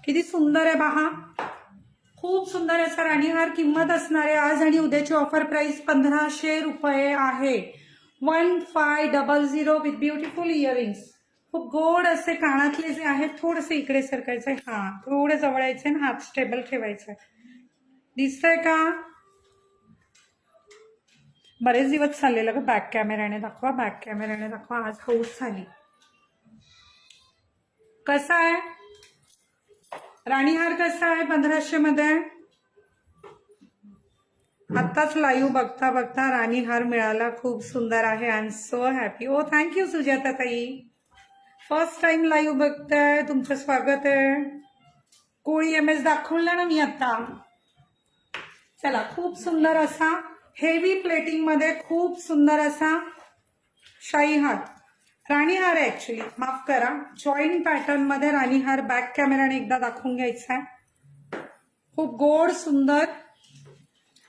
किती सुंदर आहे पहा. खूप सुंदर असा राणीहार. किंमत असणारे आज आणि उद्याची ऑफर प्राइस 1500 रुपये आहे. 1500 विथ ब्युटिफुल इयरिंग्स. खूप गोड असे कानातले जे आहेत. थोडेसे इकडे सरकायचे. हा थोडे जवळ यायचे आणि हात स्टेबल ठेवायचे. दिसतंय का? बरेच दिवस चाललेलं ग. बॅक कॅमेराने दाखवा, बॅक कॅमेराने दाखवा. आज हौस झाली. कसा आहे राणीहार? कसा आहे 1500 मध्ये? आत्ताच लाईव्ह बघता बघता राणीहार मिळाला. खूप सुंदर आहे. I am so happy. Oh thank you Sujata ताई. फर्स्ट टाइम लाईव्ह बघताय, तुमचं स्वागत आहे. कोळी एमएस दाखवलं ना मी आता. चला, खूप सुंदर असा हेवी प्लेटिंग मध्ये खूप सुंदर असा शाही हार राणीहार आहे. ऍक्च्युली माफ करा, जॉईंट पॅटर्न मध्ये राणीहार. बॅक कॅमेराने एकदा दाखवून घ्यायचा आहे. खूप गोड सुंदर.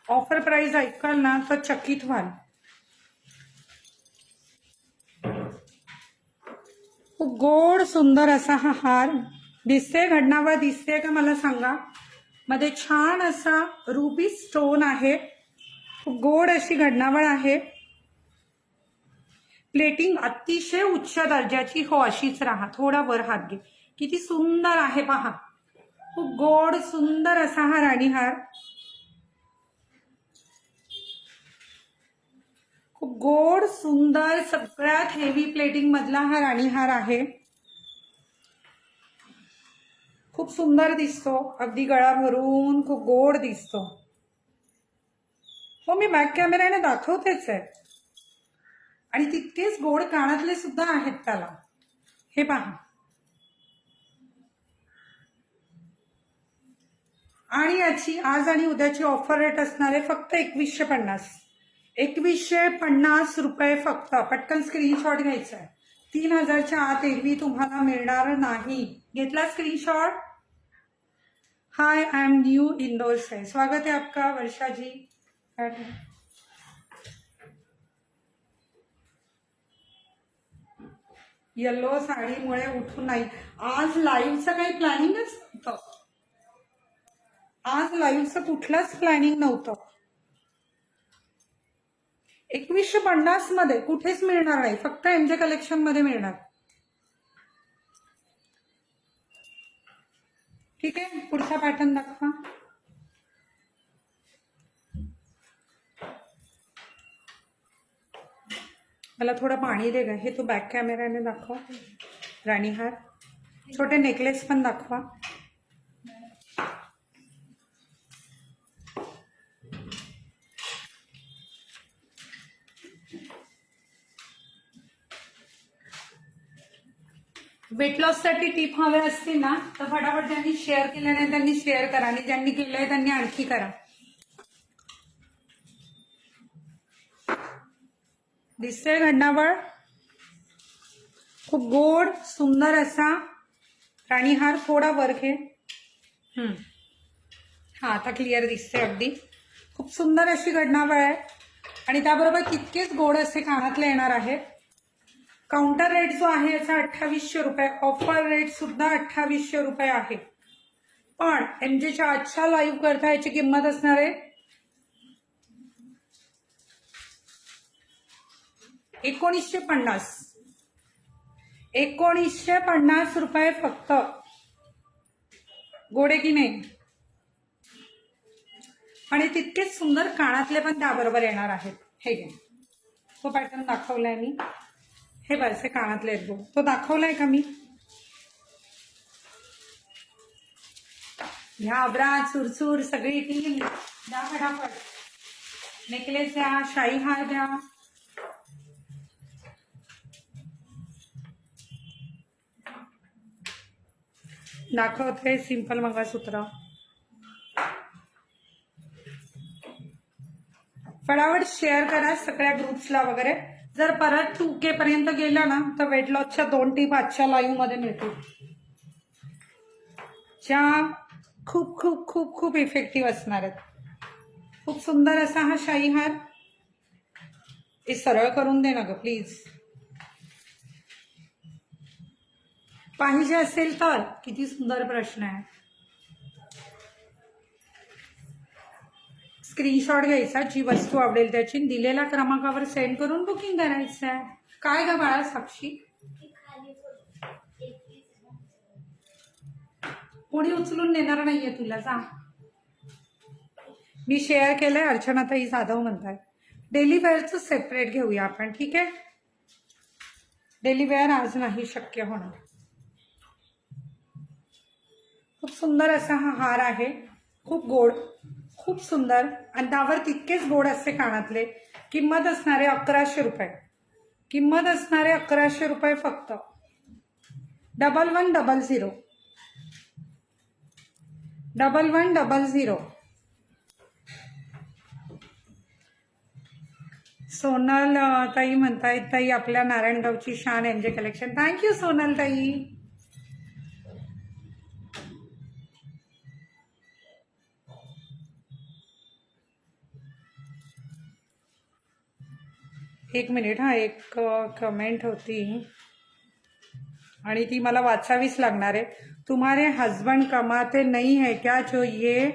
ऑफर प्राइस ऐकाल ना तर चकित व्हाल. खूप गोड सुंदर असा हा हार. दिसते घडणावळ दिसते का मला सांगा. मध्ये छान असा रुबी स्टोन आहे. खूप गोड अशी घडणावळ आहे. प्लेटिंग अतिशय उच्च दर्जाची. हो अशीच राहा. थोडा वर हात घे. किती सुंदर आहे पहा. खूप गोड सुंदर असा हा राणीहार. खूप गोड सुंदर सगळ्यात हेवी प्लेटिंग मधला हा राणीहार आहे. खूप सुंदर दिसतो. अगदी गळा भरून खूप गोड दिसतो. हो मी बॅक कॅमेराने दाखवतेच आहे. आणि तितकेच गोड कानातले सुद्धा आहेत त्याला. हे पहा. आणि याची आज आणि उद्याची ऑफर रेट असणार आहे फक्त 2150. 2150 रुपये फक्त. पटकन स्क्रीनशॉट घ्यायचा आहे. 3000च्या आत एरवी तुम्हाला मिळणार नाही. घेतला screenshot. Hi I am new Indore से. स्वागत है आपका वर्षा जी. येलो साडीमुळे उठून नाही. आज लाईव्हचं काही प्लॅनिंगच नव्हतं. आज लाईव्हचं कुठलंच प्लॅनिंग नव्हतं. 2150 मध्ये कुठेच मिळणार नाही. फक्त एमजे कलेक्शन मध्ये मिळणार. ठीक आहे. पुढचा पॅटर्न दाखवा. मला थोडं पाणी दे ग. हे तू बॅक कॅमेराने दाखव. राणीहार. छोटे नेकलेस पण दाखवा. वेट लॉससाठी टिप हवे असतील ना तर फटाफट ज्यांनी शेअर केलं नाही त्यांनी शेअर करा आणि ज्यांनी केलंय त्यांनी आणखी करा. दिसतंय घडणावळ. खूप गोड सुंदर असा राणीहार. थोडा वर्क आहे. हा आता क्लिअर दिसते अगदी. खूप सुंदर अशी घडणावळ आहे आणि त्याबरोबर तितकेच गोड असे कानातले येणार आहेत. काउंटर रेट जो आहे याचा 2800 रुपये. ऑफर रेट सुद्धा 2800 रुपये आहे. पण एमजेच्या आजच्या लाईव्ह करता याची किंमत असणार आहे 1950. 1950 रुपये फक्त. गोडे की नाही. आणि तितकेच सुंदर कानातले पण त्याबरोबर येणार आहेत. हे घे तो पॅटर्न दाखवलाय मी. हे बरसे कानातले आहेत बघ. तो दाखवलाय का मी. घ्या आब्रा चुरचूर सगळी टीम द्या फटाफट. नेकलेस द्या, शाही हार द्या. दाखवते सिंपल मंगळसूत्र. फटाफट शेअर करा सगळ्या ग्रुप्सला वगैरे. जर परत 2K पर्यंत गेलं ना तर वेट लॉसच्या 2 टिप आजच्या लाईव्ह मध्ये मिळतील ज्या खूप खूप खूप खूप इफेक्टिव्ह असणार आहेत. खूप सुंदर असा हा शाही हार. हे सरळ करून दे ना ग प्लीज. पाहिजे असेल तर. किती सुंदर प्रश्न आहे. स्क्रीनशॉट घ्यायचा जी वस्तू आवडेल त्याची दिलेल्या क्रमांकावर सेंड करून बुकिंग करायचं आहे. काय ग बाळा साक्षी. कोणी उचलून नेणार नाहीये तुला जा. मी शेअर केलंय. अर्चनाताई जाधव म्हणताय. डेली वेअरचं सेपरेट घेऊया आपण. ठीक आहे. डेली वेअर आज नाही शक्य होणार. खूप सुंदर असा हा हार आहे. खूप गोड खूप सुंदर आणि त्यावर तितकेच गोड असते कानातले. किंमत असणारे 1100 रुपये. किंमत असणारे 1100 रुपये फक्त. 1100 1100. सोनल ताई म्हणतायत ताई आपल्या नारायणगावची शान एमजे कलेक्शन. थँक्यू सोनल ताई. एक मिनिट हा. एक कमेंट होती आणि ती मला वाचावीच लागणार आहे. तुम्हारे हस्बैंड कमाते नहीं है क्या जो ये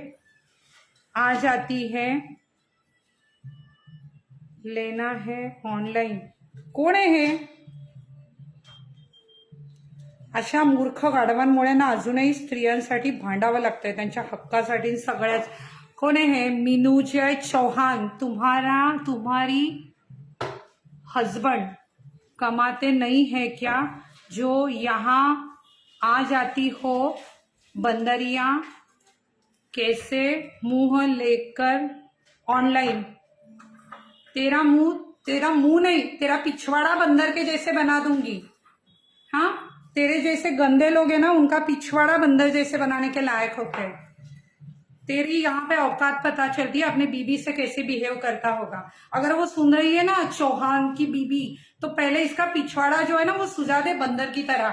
आ जाती है लेना है ऑनलाइन. कोण आहे हे. अशा मूर्ख गाढवांमुळे ना अजूनही स्त्रियांसाठी भांडावं लागतंय त्यांच्या हक्कासाठी सगळ्याच. कोण आहे हे. मीनूजय चौहान. तुम्हारी हस्बैंड कमाते नहीं है क्या जो यहाँ आ जाती हो बंदरिया कैसे मुंह लेकर ऑनलाइन. तेरा मुंह नहीं तेरा पिछवाड़ा बंदर के जैसे बना दूंगी. हाँ तेरे जैसे गंदे लोग हैं ना उनका पिछवाड़ा बंदर जैसे बनाने के लायक होते हैं. तेरी यहाँ पे औकात पता चलती है अपने बीबी से कैसे बिहेव करता होगा. अगर वो सुन रही है ना चौहान की बीबी तो पहले इसका पिछवाड़ा जो है ना वो सुझा दे बंदर की तरह.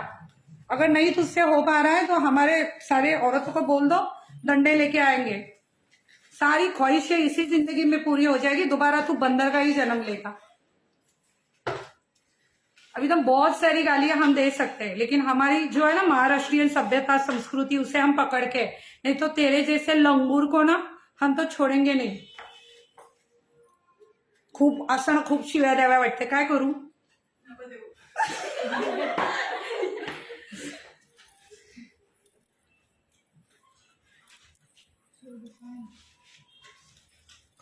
अगर नहीं तुझसे हो पा रहा है तो हमारे सारे औरतों को बोल दो डंडे लेके आएंगे. सारी ख्वाहिशें इसी जिंदगी में पूरी हो जाएगी. दोबारा तू बंदर का ही जन्म लेगा. अभी तो बहुत सारी गालियां हम दे सकते हैं लेकिन हमारी जो है ना महाराष्ट्रीयन सभ्यता संस्कृति उसे हम पकड़ के. नहीं तो तेरे जैसे लंगूर को ना हम तो छोड़ेंगे नहीं. खूप असं ना खूप शिव्या द्याव्या वाटते. काय करू.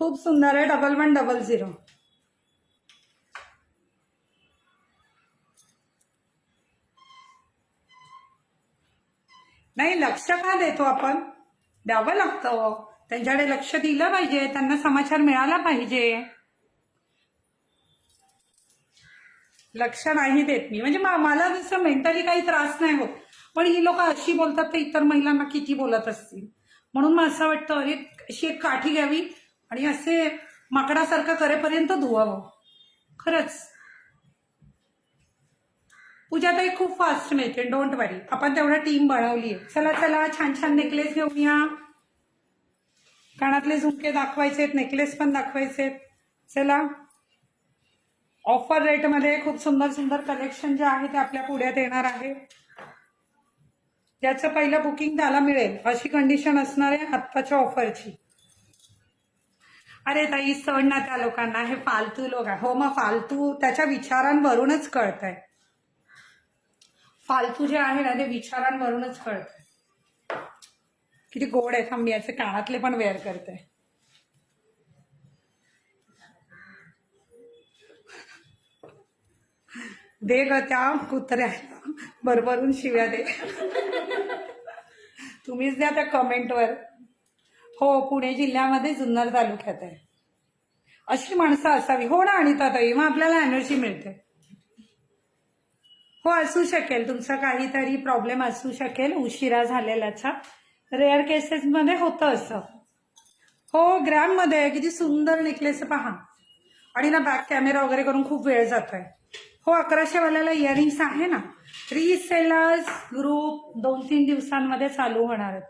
खूप सुंदर आहे. 1100. नाही लक्ष का देतो आपण. द्यावं लागतं. त्यांच्याकडे लक्ष दिलं पाहिजे. त्यांना समाचार मिळाला पाहिजे. लक्ष नाही देत मी, म्हणजे मला जसं मेंटली काही त्रास नाही होत, पण ही लोक अशी बोलतात तर इतर महिलांना किती बोलत असतील. म्हणून मला असं वाटतं अरे अशी एक काठी घ्यावी आणि असे माकडासारखं करेपर्यंत धुवावं. खरंच पूजाताई खूप फास्ट मिळते, डोंट वरी. आपण तेवढा टीम बनवली आहे. चला चला छान छान नेकलेस घेऊन या. कानातले झुमके दाखवायचेत, नेकलेस पण दाखवायचेत. चला ऑफर रेटमध्ये खूप सुंदर सुंदर कलेक्शन जे आहे ते आपल्या पुढ्यात येणार आहे. ज्याचं पहिलं बुकिंग त्याला मिळेल अशी कंडिशन असणार आहे आत्ताच्या ऑफरची. अरे ताई सण ना त्या लोकांना, हे फालतू लोक आहे. हो मग फालतू त्याच्या विचारांवरूनच कळतंय. फालतू जे आहे ना ते विचारांवरूनच कळतंय. किती गोड आहे. थांब याचे कानातले पण वेअर करते. दे ग त्या कुत्र्याला भरभरून शिव्या दे. तुम्हीच द्या त्या कमेंटवर. हो पुणे जिल्ह्यामध्ये जुन्नर तालुक्यात आहे. अशी माणसं असावी. हो ना अनिताताई, मग आपल्याला एनर्जी मिळते. हो असू शकेल तुमचा काहीतरी प्रॉब्लेम असू शकेल उशिरा झालेल्याचा. रेअर केसेसमध्ये होतं असं. हो ग्रॅममध्ये किती सुंदर नेकलेस पहा. आणि ना बॅक कॅमेरा वगैरे करून खूप वेळ जातोय. हो 1100 वाल्याला इयरिंग्स आहे ना. रिसेलर्स ग्रुप 2-3 दिवसांमध्ये चालू होणार आहेत.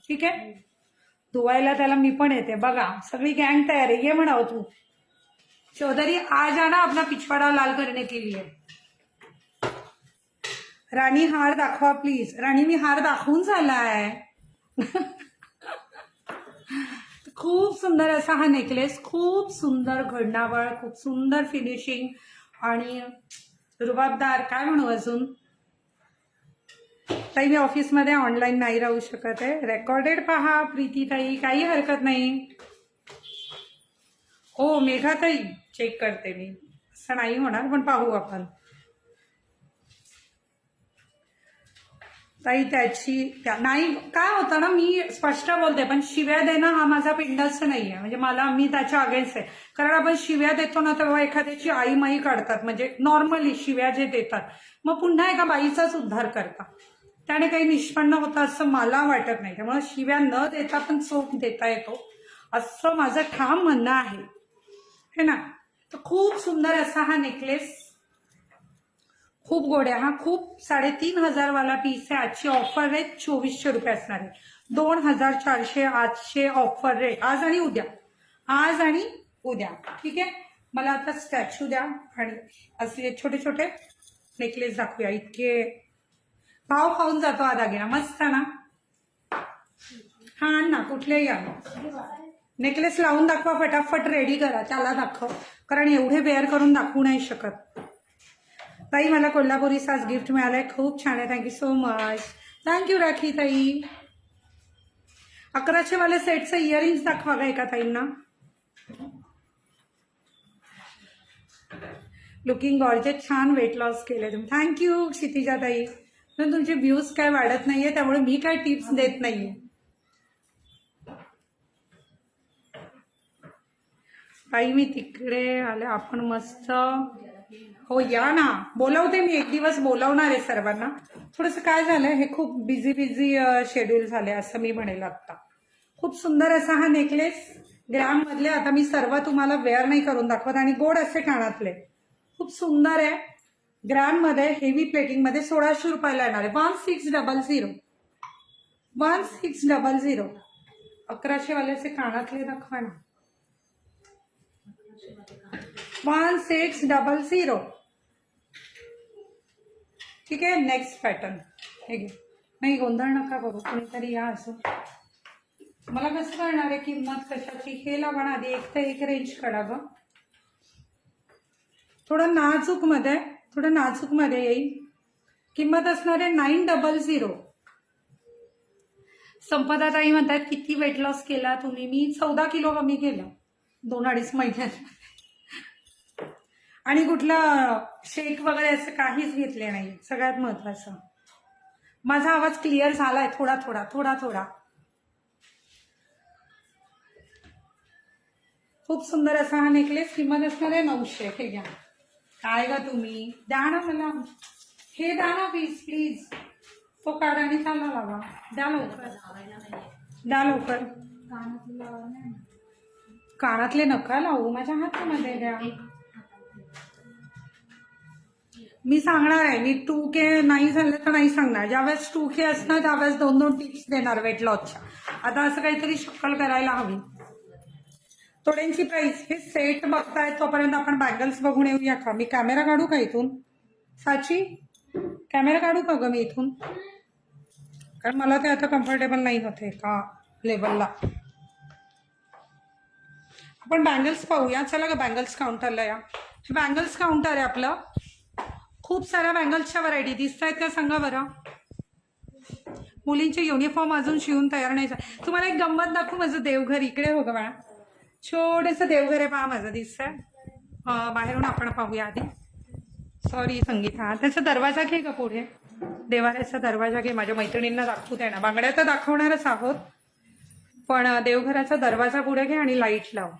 ठीक आहे. धुवायला त्याला मी पण येते. बघा सगळी गँग तयार आहे. ये म्हणावं तू. चौधरी आज आना अपना पिछवाड़ा लाल करने के लिए. राणी हार दाखवा प्लीज. राणी मी हार दाखवून झालाय. खूप सुंदर असा हा नेकलेस. खूप सुंदर घडणावळ, खूप सुंदर फिनिशिंग आणि रुबाबदार. काय म्हणू अजून. ताई मी ऑफिसमध्ये ऑनलाईन नाही राहू शकत आहे. रेकॉर्डेड पहा प्रीतीताई, काही हरकत नाही. हो मेघाताई चेक करते मी. असं नाही होणार पण पाहू आपण. ताई त्याची नाही काय होतं ना, मी स्पष्ट बोलते पण शिव्या देणं हा माझा पिंडच नाहीये. म्हणजे मी त्याच्या अगेन्स्ट आहे. कारण आपण शिव्या देतो ना तेव्हा एखाद्याची आई माई काढतात. म्हणजे नॉर्मली शिव्या जे देतात मग पुन्हा एका बाईचाच उद्धार करतात. त्याने काही निष्पन्न होतं असं मला वाटत नाही. त्यामुळे शिव्या न देता पण चोख देता येतो असं माझं ठाम म्हणणं आहे. है ना. तर खूप सुंदर असा हा नेकलेस. खूप गोड्या. हा खूप 3,500 वाला पीस आहे. आजची ऑफर रेट 2400 रुपये असणार आहे. 2,400 आजचे ऑफर रेट. आज आणि उद्या. आज आणि उद्या. ठीक आहे. मला आता स्टॅच्यू द्या आणि असे छोटे छोटे नेकलेस दाखवूया. इतके भाव खाऊन जातो हा दागिना. मस्त ना. हा ना कुठलेही आहे. नेकलेस लावून दाखवा फटाफट. रेडी करा त्याला दाखव. कारण एवढे वेअर करून दाखवू नाही शकत. ताई मला कोल्हापुरी साज गिफ्ट मिळालंय. खूप छान आहे. Thank you so much. Thank you Rakhi ताई. 1100 वाले सेटचं इयरिंग्स दाखवा का एका ताईंना. Looking gorgeous. छान वेट लॉस केले तुम्ही. थँक्यू क्षितिजा ताई. पण तुमचे व्ह्यूज काय वाढत नाहीये त्यामुळे मी काय टिप्स देत नाहीये. ताई मी तिकडे आले. आपण मस्त. हो या ना. बोलवते मी. एक दिवस बोलवणार आहे सर्वांना. थोडंसं काय झालंय हे खूप बिझी शेड्यूल झाले असं मी म्हणेल आता. खूप सुंदर असा हा नेकलेस ग्रॅम मधले. आता मी सर्व तुम्हाला वेअर नाही करून दाखवत. आणि गोड असे कानातले खूप सुंदर आहे. ग्रॅम मध्ये हेवी प्लेटिंग मध्ये 1600 रुपयाला येणार आहे. 1600. 1600. 1100 वाल्याचे कानातले दाखवा ना. 1600. ठीक आहे. नेक्स्ट पॅटर्न हे घे. नाही गोंधळ नका बघू. कोणीतरी या असं. मला कसं कळणार आहे किंमत कशाची. हे लावा ना आधी. एक तर एक रेंज काढा ग. थोडं नाजूक मध्ये येईल. किंमत असणार आहे 900. संपदा ताई म्हणतात किती वेट लॉस केला तुम्ही. मी 14 किलो कमी केलं 2-2.5 महिन्यात. आणि कुठलं शेक वगैरे असं काहीच घेतले नाही. सगळ्यात महत्वाचं. माझा आवाज क्लिअर झालाय थोडा थोडा. खूप सुंदर असा हा नेकलेस. किंमत असणार आहे 900. हे घ्या. काय ग तुम्ही द्या ना मला, हे द्या ना पीस प्लीज, तो काढा आणि त्याला लावा. द्या लवकर, द्या लवकर. कानातले नका लावू, माझ्या हातामध्ये द्या. मी सांगणार आहे, मी 2K नाही झालं तर नाही सांगणार. ज्यावेळेस 2K असणार त्यावेळेस 2-2 टिप्स देणार वेट लॉसच्या. आता असं काहीतरी शक्कल करायला हवी. थोड्यांची प्राइस, हे सेट बघताय तोपर्यंत आपण बँगल्स बघून येऊया का? मी कॅमेरा काढू का इथून? साची कॅमेरा काढू का ग मी इथून? कारण मला ते आता कम्फर्टेबल नाही होते का लेवलला. आपण बँगल्स पाहूया, चला ग बँगल्स काउंटरला या. हे बँगल्स काउंटर आहे आपलं. खूप साऱ्या बँगल्सच्या व्हरायटी दिसत आहेत का सांगा बरं. मुलींचे युनिफॉर्म अजून शिवून तयार नाही. तुम्हाला एक गंमत दाखवू, माझं देवघर इकडे हो ग बाळा. छोटंसं देवघर आहे पहा, माझं दिसतंय. बाहेरून आपण पाहूया आधी. सॉरी संगीता, त्याचा दरवाजा घे का पुढे, देवाऱ्याचा दरवाजा घे. माझ्या मैत्रिणींना दाखवू दे ना. बांगड्या तर दाखवणारच आहोत, पण देवघराचा दरवाजा पुढे घे आणि लाईट लाव.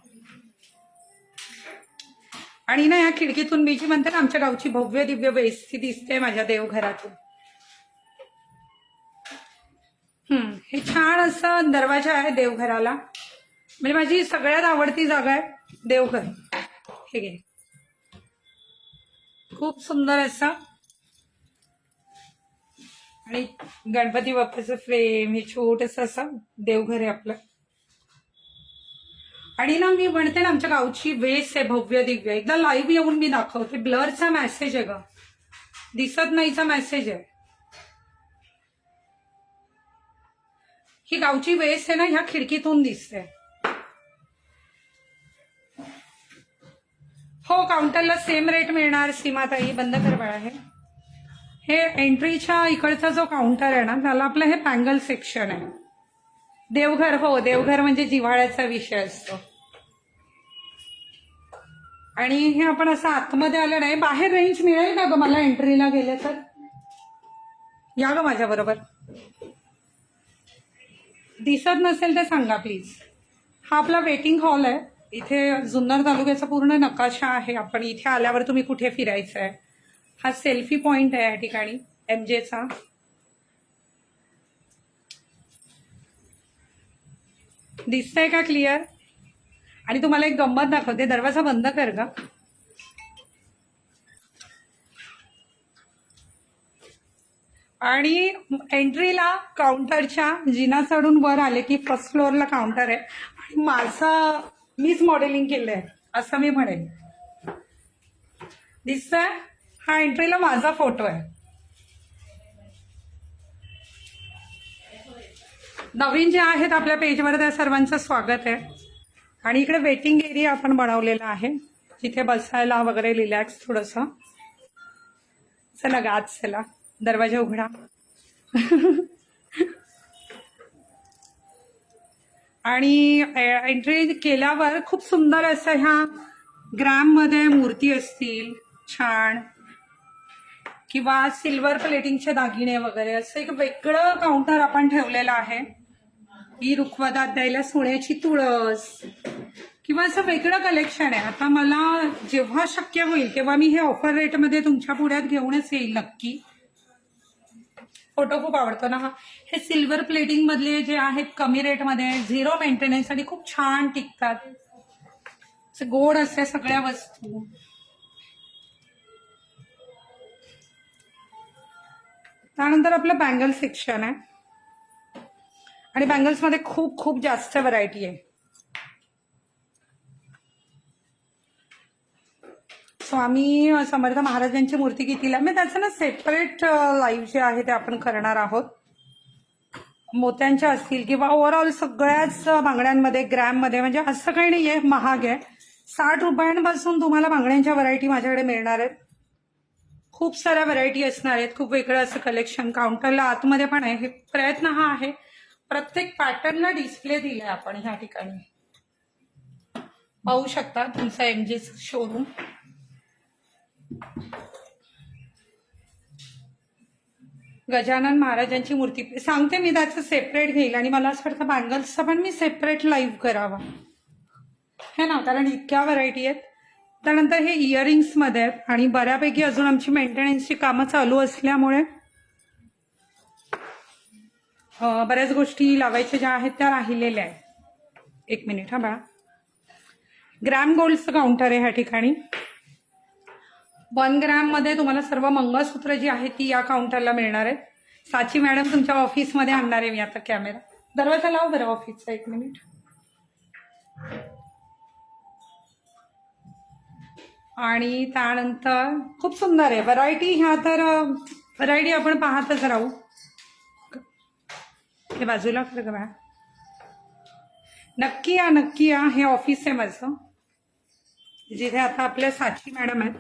आणि ना या खिडकीतून मी जी म्हणते ना, आमच्या गावची भव्य दिव्य बेस्ती दिसते माझ्या देवघरातून. हे छान असं दरवाजा आहे देवघराला. म्हणजे माझी सगळ्यात आवडती जागा आहे देवघर. हे घे, खूप सुंदर असं. आणि गणपती बाप्पाचं फ्रेम, हे छोटंसं असं देवघर आहे आपलं. आणि ना मी म्हणते ना, आमच्या गावची वेस आहे भव्य दिव्य. एकदा लाईव्ह येऊन मी दाखवते. ब्लरचा मेसेज आहे ग, दिसत नाहीचा मेसेज आहे. ही गावची वेस आहे ना, ह्या खिडकीतून दिसते. हो, काउंटरला सेम रेट मिळणार. सीमाताई बंद कर बाळा. हे एंट्रीच्या इकडचा जो काउंटर आहे ना, त्याला आपलं हे बँगल सेक्शन आहे. देवघर, हो देवघर म्हणजे जिव्हाळ्याचा विषय असतो. आणि हे आपण असं आतमध्ये आलं नाही. बाहेर रेंज मिळेल का ग मला एंट्रीला गेले तर? या ग माझ्या बरोबर. दिसत नसेल तर सांगा प्लीज. हा आपला वेटिंग हॉल आहे. इथे जुन्नर तालुक्याचा पूर्ण नकाशा आहे. आपण इथे आल्यावर तुम्ही कुठे फिरायचं आहे. हा सेल्फी पॉइंट आहे या ठिकाणी MJचा. दिसतंय का क्लिअर? आणि तुम्हाला एक गंमत दाखवते. दरवाजा बंद कर ग. आणि एंट्रीला काउंटरच्या जिना चढून वर आले की फर्स्ट फ्लोअरला काउंटर आहे. आणि मीच मॉडेलिंग केलंय असं मी म्हणेन. दिसतंय? हा एंट्रीला माझा फोटो आहे. नवीन जे आहेत आपल्या पेजवर त्या सर्वांचं स्वागत आहे. आणि इकडे वेटिंग एरिया आपण बनवलेला आहे, जिथे बसायला वगैरे रिलॅक्स थोडंसं. चला ग आत चला, दरवाजा उघडा. आणि एंट्री केल्यावर खूप सुंदर असं ह्या ग्रॅममध्ये मूर्ती असतील छान, किंवा सिल्वर प्लेटिंगचे दागिने वगैरे असं एक वेगळं काउंटर आपण ठेवलेलं आहे. ही रुखवतात द्यायला सोन्याची तुळस किंवा असं वेगळं कलेक्शन आहे. आता मला जेव्हा शक्य होईल तेव्हा मी हे ऑफर रेटमध्ये तुमच्या पुढ्यात घेऊनच येईल नक्की. फोटो खूप आवडतो ना हा. हे सिल्वर प्लेटिंग मधले जे आहेत कमी रेटमध्ये, 0 मेंटेनन्स आणि खूप छान टिकतात. गोड असते सगळ्या वस्तू. त्यानंतर आपलं बँगल सेक्शन आहे. आणि बँगल्समध्ये खूप खूप जास्त व्हरायटी आहे. स्वामी समर्थ महाराजांची मूर्ती कितीला, मी त्याचं ना सेपरेट लाईव्ह जे आहे ते आपण करणार आहोत. मोत्यांच्या असतील किंवा ओव्हरऑल सगळ्याच बांगड्यांमध्ये ग्रॅममध्ये, म्हणजे असं काही नाही आहे महाग आहे. 60 रुपयांपासून तुम्हाला बांगड्यांच्या व्हरायटी माझ्याकडे मिळणार आहेत. खूप साऱ्या व्हरायटी असणार आहेत. खूप वेगळं असं कलेक्शन काउंटरला आतमध्ये पण आहे. प्रयत्न हा आहे प्रत्येक पॅटर्नला डिस्प्ले दिलाय आपण ह्या ठिकाणी. पाहू शकता तुमचा MJ शोरूम. गजानन महाराजांची मूर्ती सांगते मी, त्याचं सेपरेट घेईल. आणि मला असं वाटतं बँगल्सचा पण मी सेपरेट लाईव्ह करावा है ना, कारण इतक्या व्हरायटी आहेत. त्यानंतर हे इयरिंग्समध्ये आहेत आणि बऱ्यापैकी अजून आमची मेंटेनन्सची कामं चालू असल्यामुळे बऱ्याच गोष्टी लावायच्या ज्या आहेत त्या राहिलेल्या आहेत. एक मिनिट हा बाळा. ग्रॅम गोल्डचं काउंटर आहे ह्या ठिकाणी. 1 ग्रॅममध्ये तुम्हाला सर्व मंगळसूत्र जी आहेत ती या काउंटरला मिळणार आहेत. साची मॅडम तुमच्या ऑफिसमध्ये आणणार आहे मी आता कॅमेरा. दरवाजा लाव बरं ऑफिसचा. एक मिनिट. आणि त्यानंतर खूप सुंदर आहे व्हरायटी. ह्या तर व्हरायटी आपण पाहतच राहू. हे बाजूला कर का. नक्की या नक्की या. हे ऑफिस आहे माझं जिथे आता आपल्या साची मॅडम आहेत.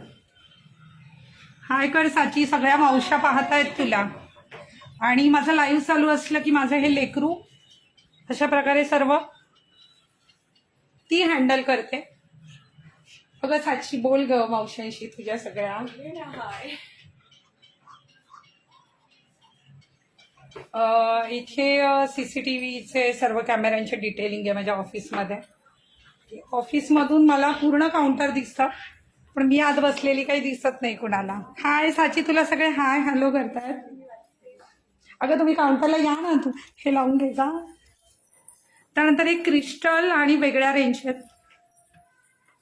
हाय कर साची. सगळ्या मावश्या पाहतायत तुला. आणि माझं लाईव्ह चालू असलं की माझं हे लेकरू अशा प्रकारे सर्व ती हँडल करते. बघा साची बोल ग मावशांशी तुझ्या सगळ्या. इथे CCTVचे सर्व कॅमेऱ्यांचे डिटेलिंग आहे माझ्या ऑफिसमध्ये. ऑफिसमधून मला पूर्ण काउंटर दिसतं पण मी आत बसलेली काही दिसत नाही कुणाला. हाय साची. तुला सगळे हाय हॅलो करतायत. अगं तुम्ही काउंटरला या ना. तू हे लावून घे जा. त्यानंतर एक क्रिस्टल आणि वेगळ्या रेंज आहेत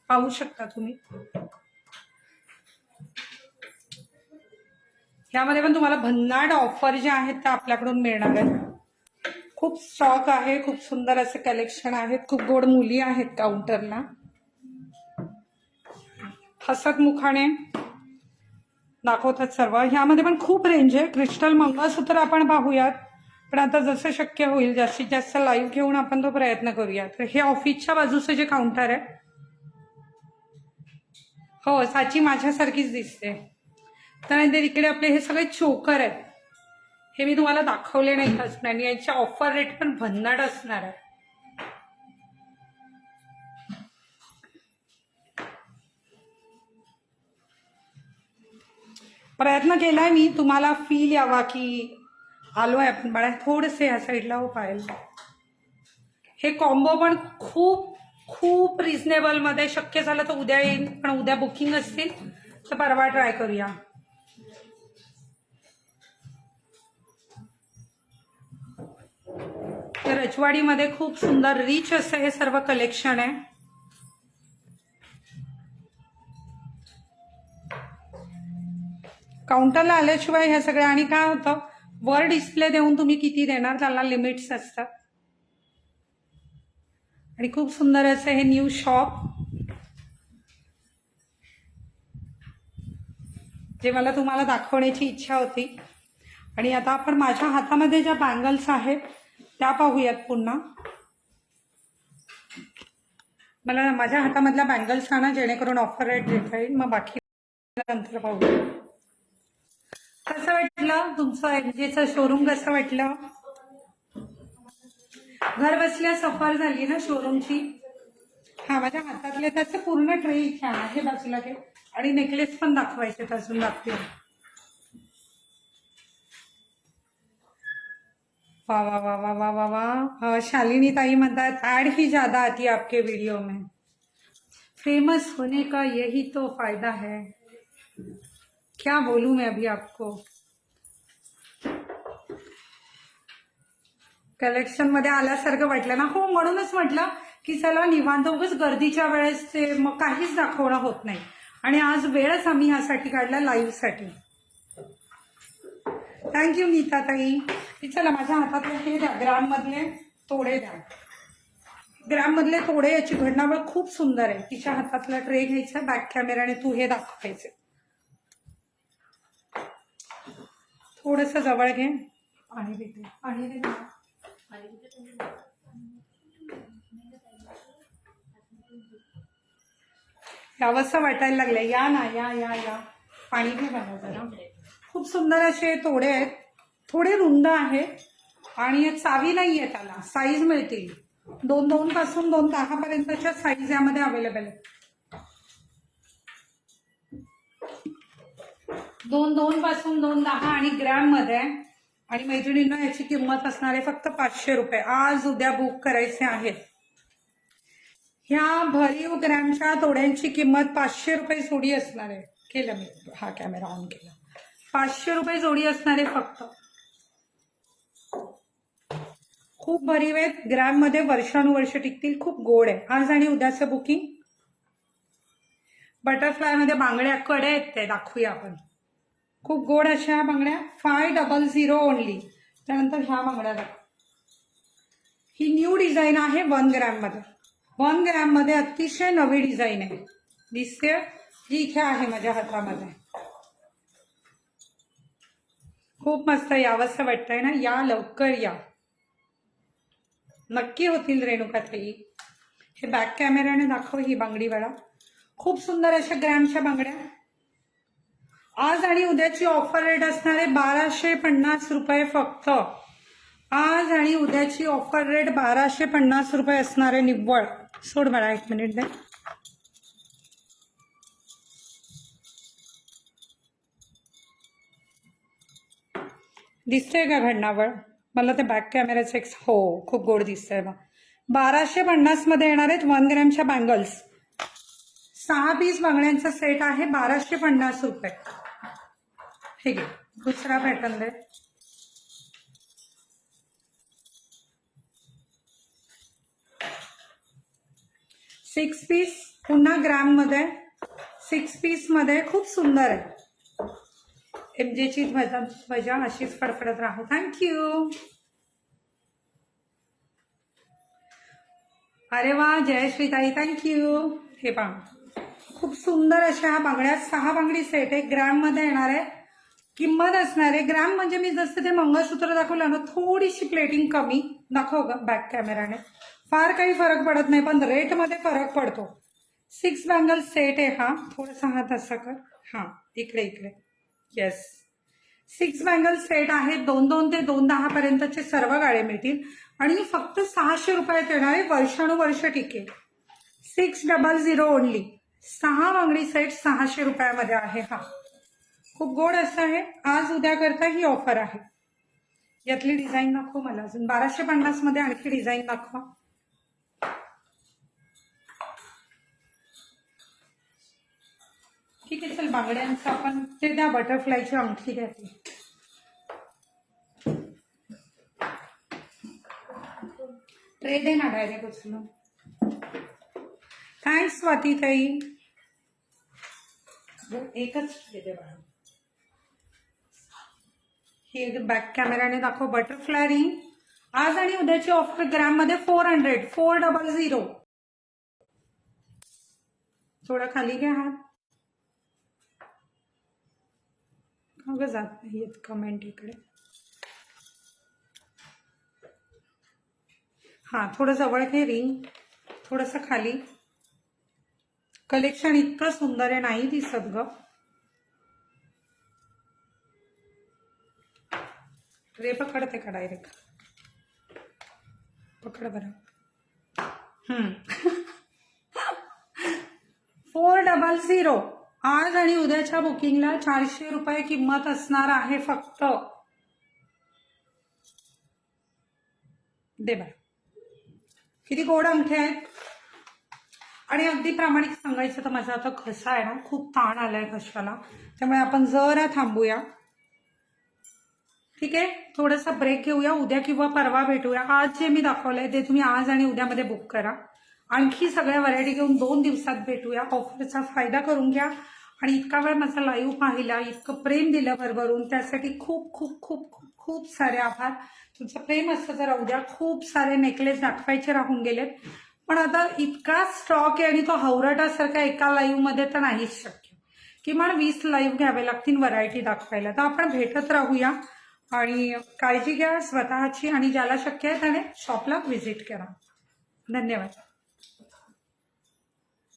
पाहू शकता तुम्ही. यामध्ये पण तुम्हाला भन्नाट ऑफर ज्या आहेत त्या आपल्याकडून मिळणार आहेत. खूप स्टॉक आहे. खूप सुंदर असे कलेक्शन आहेत. खूप गोड मुली आहेत काउंटरला. हसतमुखाने दाखवतात सर्व. ह्यामध्ये पण खूप रेंज आहे. क्रिस्टल मंगळसूत्र आपण पाहूयात पण आता जसं शक्य होईल जास्तीत जास्त लाईव्ह घेऊन आपण तो प्रयत्न करूयात. तर हे ऑफिसच्या बाजूचं जे काउंटर आहे. हो साची माझ्यासारखीच दिसते. त्यानंतर इकडे आपले हे सगळे चोकर आहेत. हे मी तुम्हाला दाखवले नाही अजून आणि यांच्या ऑफर रेट पण भन्नाट असणार आहे. प्रयत्न केलाय मी तुम्हाला फील यावा की आलोय आपण. बाळा थोडंसं या साईडला हो पाहिजे. हे कॉम्बो पण खूप खूप रिझनेबल मध्ये. शक्य झालं तर उद्या येईल पण उद्या बुकिंग असतील तर परवा ट्राय करूया. तर रजवाडीमध्ये खूप सुंदर रिच असं हे सर्व कलेक्शन आहे. काउंटरला आल्याशिवाय ह्या सगळ्या. आणि काय होतं वर डिस्प्ले देऊन तुम्ही किती देणार त्याला लिमिट्स असतात. आणि खूप सुंदर असं हे न्यू शॉप जे मला तुम्हाला दाखवण्याची इच्छा होती. आणि आता आपण माझ्या हातामध्ये ज्या बँगल्स आहेत त्या पाहूयात पुन्हा. मला माझ्या हातामधल्या बँगल्स आणा जेणेकरून ऑफर रेट देता येईल. मग बाकी नंतर पाहूया. कसं वाटलं तुमचं MJचं शोरूम? कसं वाटलं? घर बसल्या सफर झाली ना शोरूमची. हा माझ्या हातातले त्याचे पूर्ण ट्रे इथे आहे बाजूला घे. आणि नेकलेस पण दाखवायचे अजून दाखते. वाह वाह वाह वाह वाह वाह वाह. शालिनी ताई म्हणतात ऍड ही ज्यादा आती है आपके वीडियो में. फेमस होने का यही तो फायदा है. क्या बोलूं मैं अभी आपको. कलेक्शन मध्ये आल्यासारखं वाटलं ना. हो म्हणूनच म्हटलं की चला निवांत. उगाच गर्दीच्या वेळेस ते मग काहीच दाखवणं होत नाही. आणि आज वेळच आम्ही ह्यासाठी काढला लाईव्ह साठी. थँक्यू नीता ताई. चला माझ्या हातातले हे द्या. ग्राम मधले तोडे द्या. ग्राम मधले तोडे याची घडणावळ खूप सुंदर आहे. तिच्या हातातला ट्रे घ्यायचा बॅक कॅमेराने तू हे दाखवायचे. थोडस जवळ घे. आणि देते आणि देते. यावंसं वाटायला लागलं. या ना या या या. पाणी घे बघा जरा. खूप सुंदर असे तोडे आहेत. थोडे रुंद आहेत आणि चावी नाही आहे त्याला. साईज मिळतील 2-2 पासून 2-10 पर्यंतच्या साईज यामध्ये अवेलेबल आहेत. 2-2 पासून 2-10 आणि ग्रॅम मध्ये. आणि मैत्रिणींना याची किंमत असणार आहे फक्त 500 रुपये. आज उद्या बुक करायचे आहेत. ह्या भरीव ग्रॅमच्या तोड्यांची किंमत 500 रुपये जोडी असणार आहे. केलं मी, हा कॅमेरा ऑन केला. 500 रुपये जोडी असणार आहे फक्त. खूप भरीव आहेत, ग्रॅममध्ये वर्षानुवर्ष टिकतील. खूप गोड आहे. आज आणि उद्याचं बुकिंग. बटरफ्लायमध्ये बांगड्या कडे आहेत, ते दाखवूया आपण. खूप गोड अशा ह्या बांगड्या. 500 ओनली. त्यानंतर ह्या बांगड्या दाखव. ही न्यू डिझाईन आहे 1 ग्रॅममध्ये. 1 ग्रॅममध्ये अतिशय नवी डिझाईन आहे. दिसते जी इथे आहे माझ्या हातामध्ये. खूप मस्त यावंसं वाटतंय ना. या लवकर या, नक्की होतील रेणुकाताई. हे बॅक कॅमेऱ्याने दाखव ही बांगडी वाला. खूप सुंदर अशा ग्रॅमच्या बांगड्या. आज आणि उद्याची ऑफर रेट असणार आहे 1250 रुपये फक्त. आज आणि उद्याची ऑफर रेट 1250 रुपये असणार आहे निव्वळ. सोड मला 1 मिनिट दे. दिसतंय का घडणावळ? मला ते बॅक कॅमेराचं एक हो खूप गोड दिसतंय बा. 1250 मध्ये येणार आहेत 1 ग्रॅमच्या बँगल्स. 6 पीस बांगड्यांचा सेट आहे 1250 रुपये. हे घे दुसरा पॅटर्न दे. 6 पीस पुन्हा ग्रॅम मध्ये. 6 पीस मध्ये खूप सुंदर आहे. एमजेची ध्वजा अशीच फडफडत राहू. थँक्यू. अरे वा जय श्रीताई, थँक्यू. हे पहा खूप सुंदर अशा ह्या बांगड्या. 6 बांगडी सेट आहे. ग्रॅम मध्ये येणार आहे. किंमत असणार आहे ग्रॅम म्हणजे मी जसं ते मंगळसूत्र दाखवलं ना, थोडीशी प्लेटिंग कमी. दाखव ग बॅक कॅमेराने. फार काही फरक पडत नाही, पण रेट मध्ये फरक पडतो. 6 बँगल सेट आहे हा. थोडासा हात असा कर. हा इकडे इकडे. येस 6 बँगल सेट आहे. 2-2 ते 210 पर्यंतचे सर्व गाळे मिळतील आणि फक्त 600 रुपयात येणार आहे. वर्षानुवर्ष टिकेल. 600 ओनली. 6 बांगडी सेट 600 रुपयामध्ये आहे हा. खूप गोड असं आहे. आज उद्या करता ही ऑफर आहे. यातली डिझाईन दाखव मला अजून. 1250 मध्ये आणखी डिझाईन दाखवा. ठीक आहे चल बांगड्यांचं आपण ते द्या. बटरफ्लायची अंगठी द्या ती. ट्रे दे ना डायरेक्ट उचलून. थँक्स स्वाती ताई. एकच ट्रे दे बाळा. हे बॅक कॅमेराने दाखव. Butterfly ring. आज आणि उद्याची ऑफर ग्रॅम मध्ये 400. थोडा खाली घ्या हात. अगं जात नाही येत कमेंट इकडे. हा थोडं जवळ घे रिंग. थोडंसं खाली. कलेक्शन इतकं सुंदर आहे नाही दिसत ग. रे पकडते का डायरेक्ट? पकड बरं. 400. आज आणि उद्याच्या बुकिंगला 400 रुपये किंमत असणार आहे फक्त. दे बरं. किती गोड अंगठे आहेत. आणि अगदी प्रामाणिक सांगायचं तर माझा आता घसा आहे ना, खूप ताण आलाय घशाला. त्यामुळे आपण जरा थांबूया. ठीक आहे थोडासा ब्रेक घेऊया. उद्या किंवा परवा भेटूया. आज जे मी दाखवलंय ते तुम्ही आज आणि उद्यामध्ये बुक करा. आणखी सगळ्या व्हरायटी घेऊन 2 दिवसात भेटूया. ऑफरचा फायदा करून घ्या. आणि इतका वेळ माझा लाईव्ह पाहिला, इतकं प्रेम दिलं भरभरून, त्यासाठी खूप खूप खूप खूप खूप सारे आभार. तुमचं प्रेम असतं जरा. उद्या खूप सारे नेकलेस दाखवायचे राहून गेलेत, पण आता इतका स्टॉक आहे आणि तो हवराटासारखा एका लाईव्ह मध्ये तर नाहीच शक्य. किमान 20 लाईव्ह घ्यावे लागतील व्हरायटी दाखवायला. तर आपण भेटत राहूया. आणि काळजी घ्या स्वतःची. आणि ज्याला शक्य आहे त्याने शॉपला व्हिजिट करा. धन्यवाद.